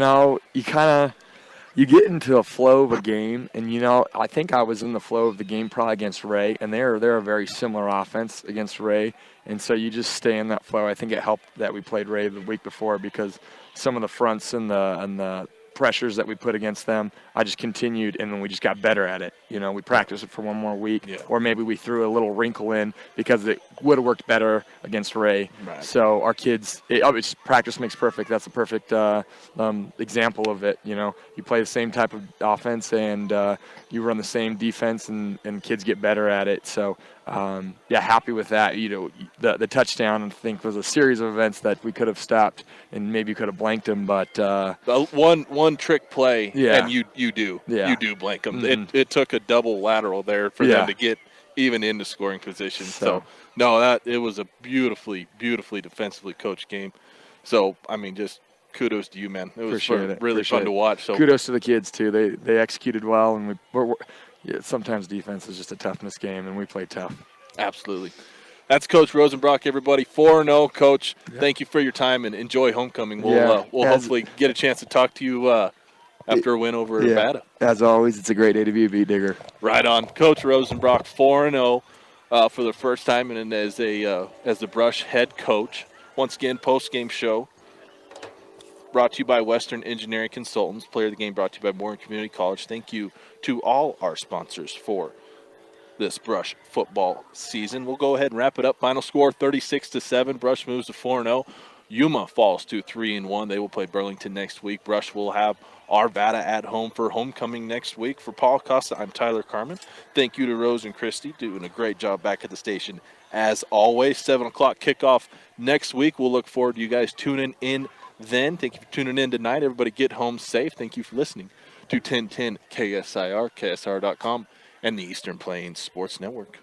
get into a flow of a game, and I think I was in the flow of the game probably against Ray, and they're a very similar offense against Ray, and so you just stay in that flow. I think it helped that we played Ray the week before because some of the fronts and the pressures that we put against them, I just continued, and then we just got better at it. We practiced it for one more week, or maybe we threw a little wrinkle in because it would have worked better against Ray. Right. So our kids, it's practice makes perfect. That's a perfect example of it. You play the same type of offense and you run the same defense, and kids get better at it. So happy with that. The touchdown, I think, was a series of events that we could have stopped and maybe could have blanked them, but one trick play, and you do blank them. It took a double lateral there for them to get even into scoring position. So it was a beautifully defensively coached game. So just kudos to you, man. It was really fun to watch. So kudos to the kids too. They executed well, and sometimes defense is just a toughness game, and we play tough. Absolutely. That's Coach Rosenbrock, everybody. 4-0, Coach. Yep. Thank you for your time, and enjoy homecoming. We'll hopefully get a chance to talk to you after a win over Nevada. As always, it's a great day to be a beat digger. Right on. Coach Rosenbrock, 4-0 for the first time, and as the Brush head coach. Once again, post-game show brought to you by Western Engineering Consultants. Player of the game brought to you by Warren Community College. Thank you to all our sponsors for this Brush football season. We'll go ahead and wrap it up. Final score 36-7. Brush moves to 4-0. Yuma falls to 3-1. They will play Burlington next week. Brush will have Arvada at home for homecoming next week. For Paul Costa, I'm Tyler Carmen. Thank you to Rose and Christy, doing a great job back at the station as always. 7 o'clock kickoff next week. We'll look forward to you guys tuning in then. Thank you for tuning in tonight. Everybody get home safe. Thank you for listening to 1010 KSIR, KSR.com, and the Eastern Plains Sports Network.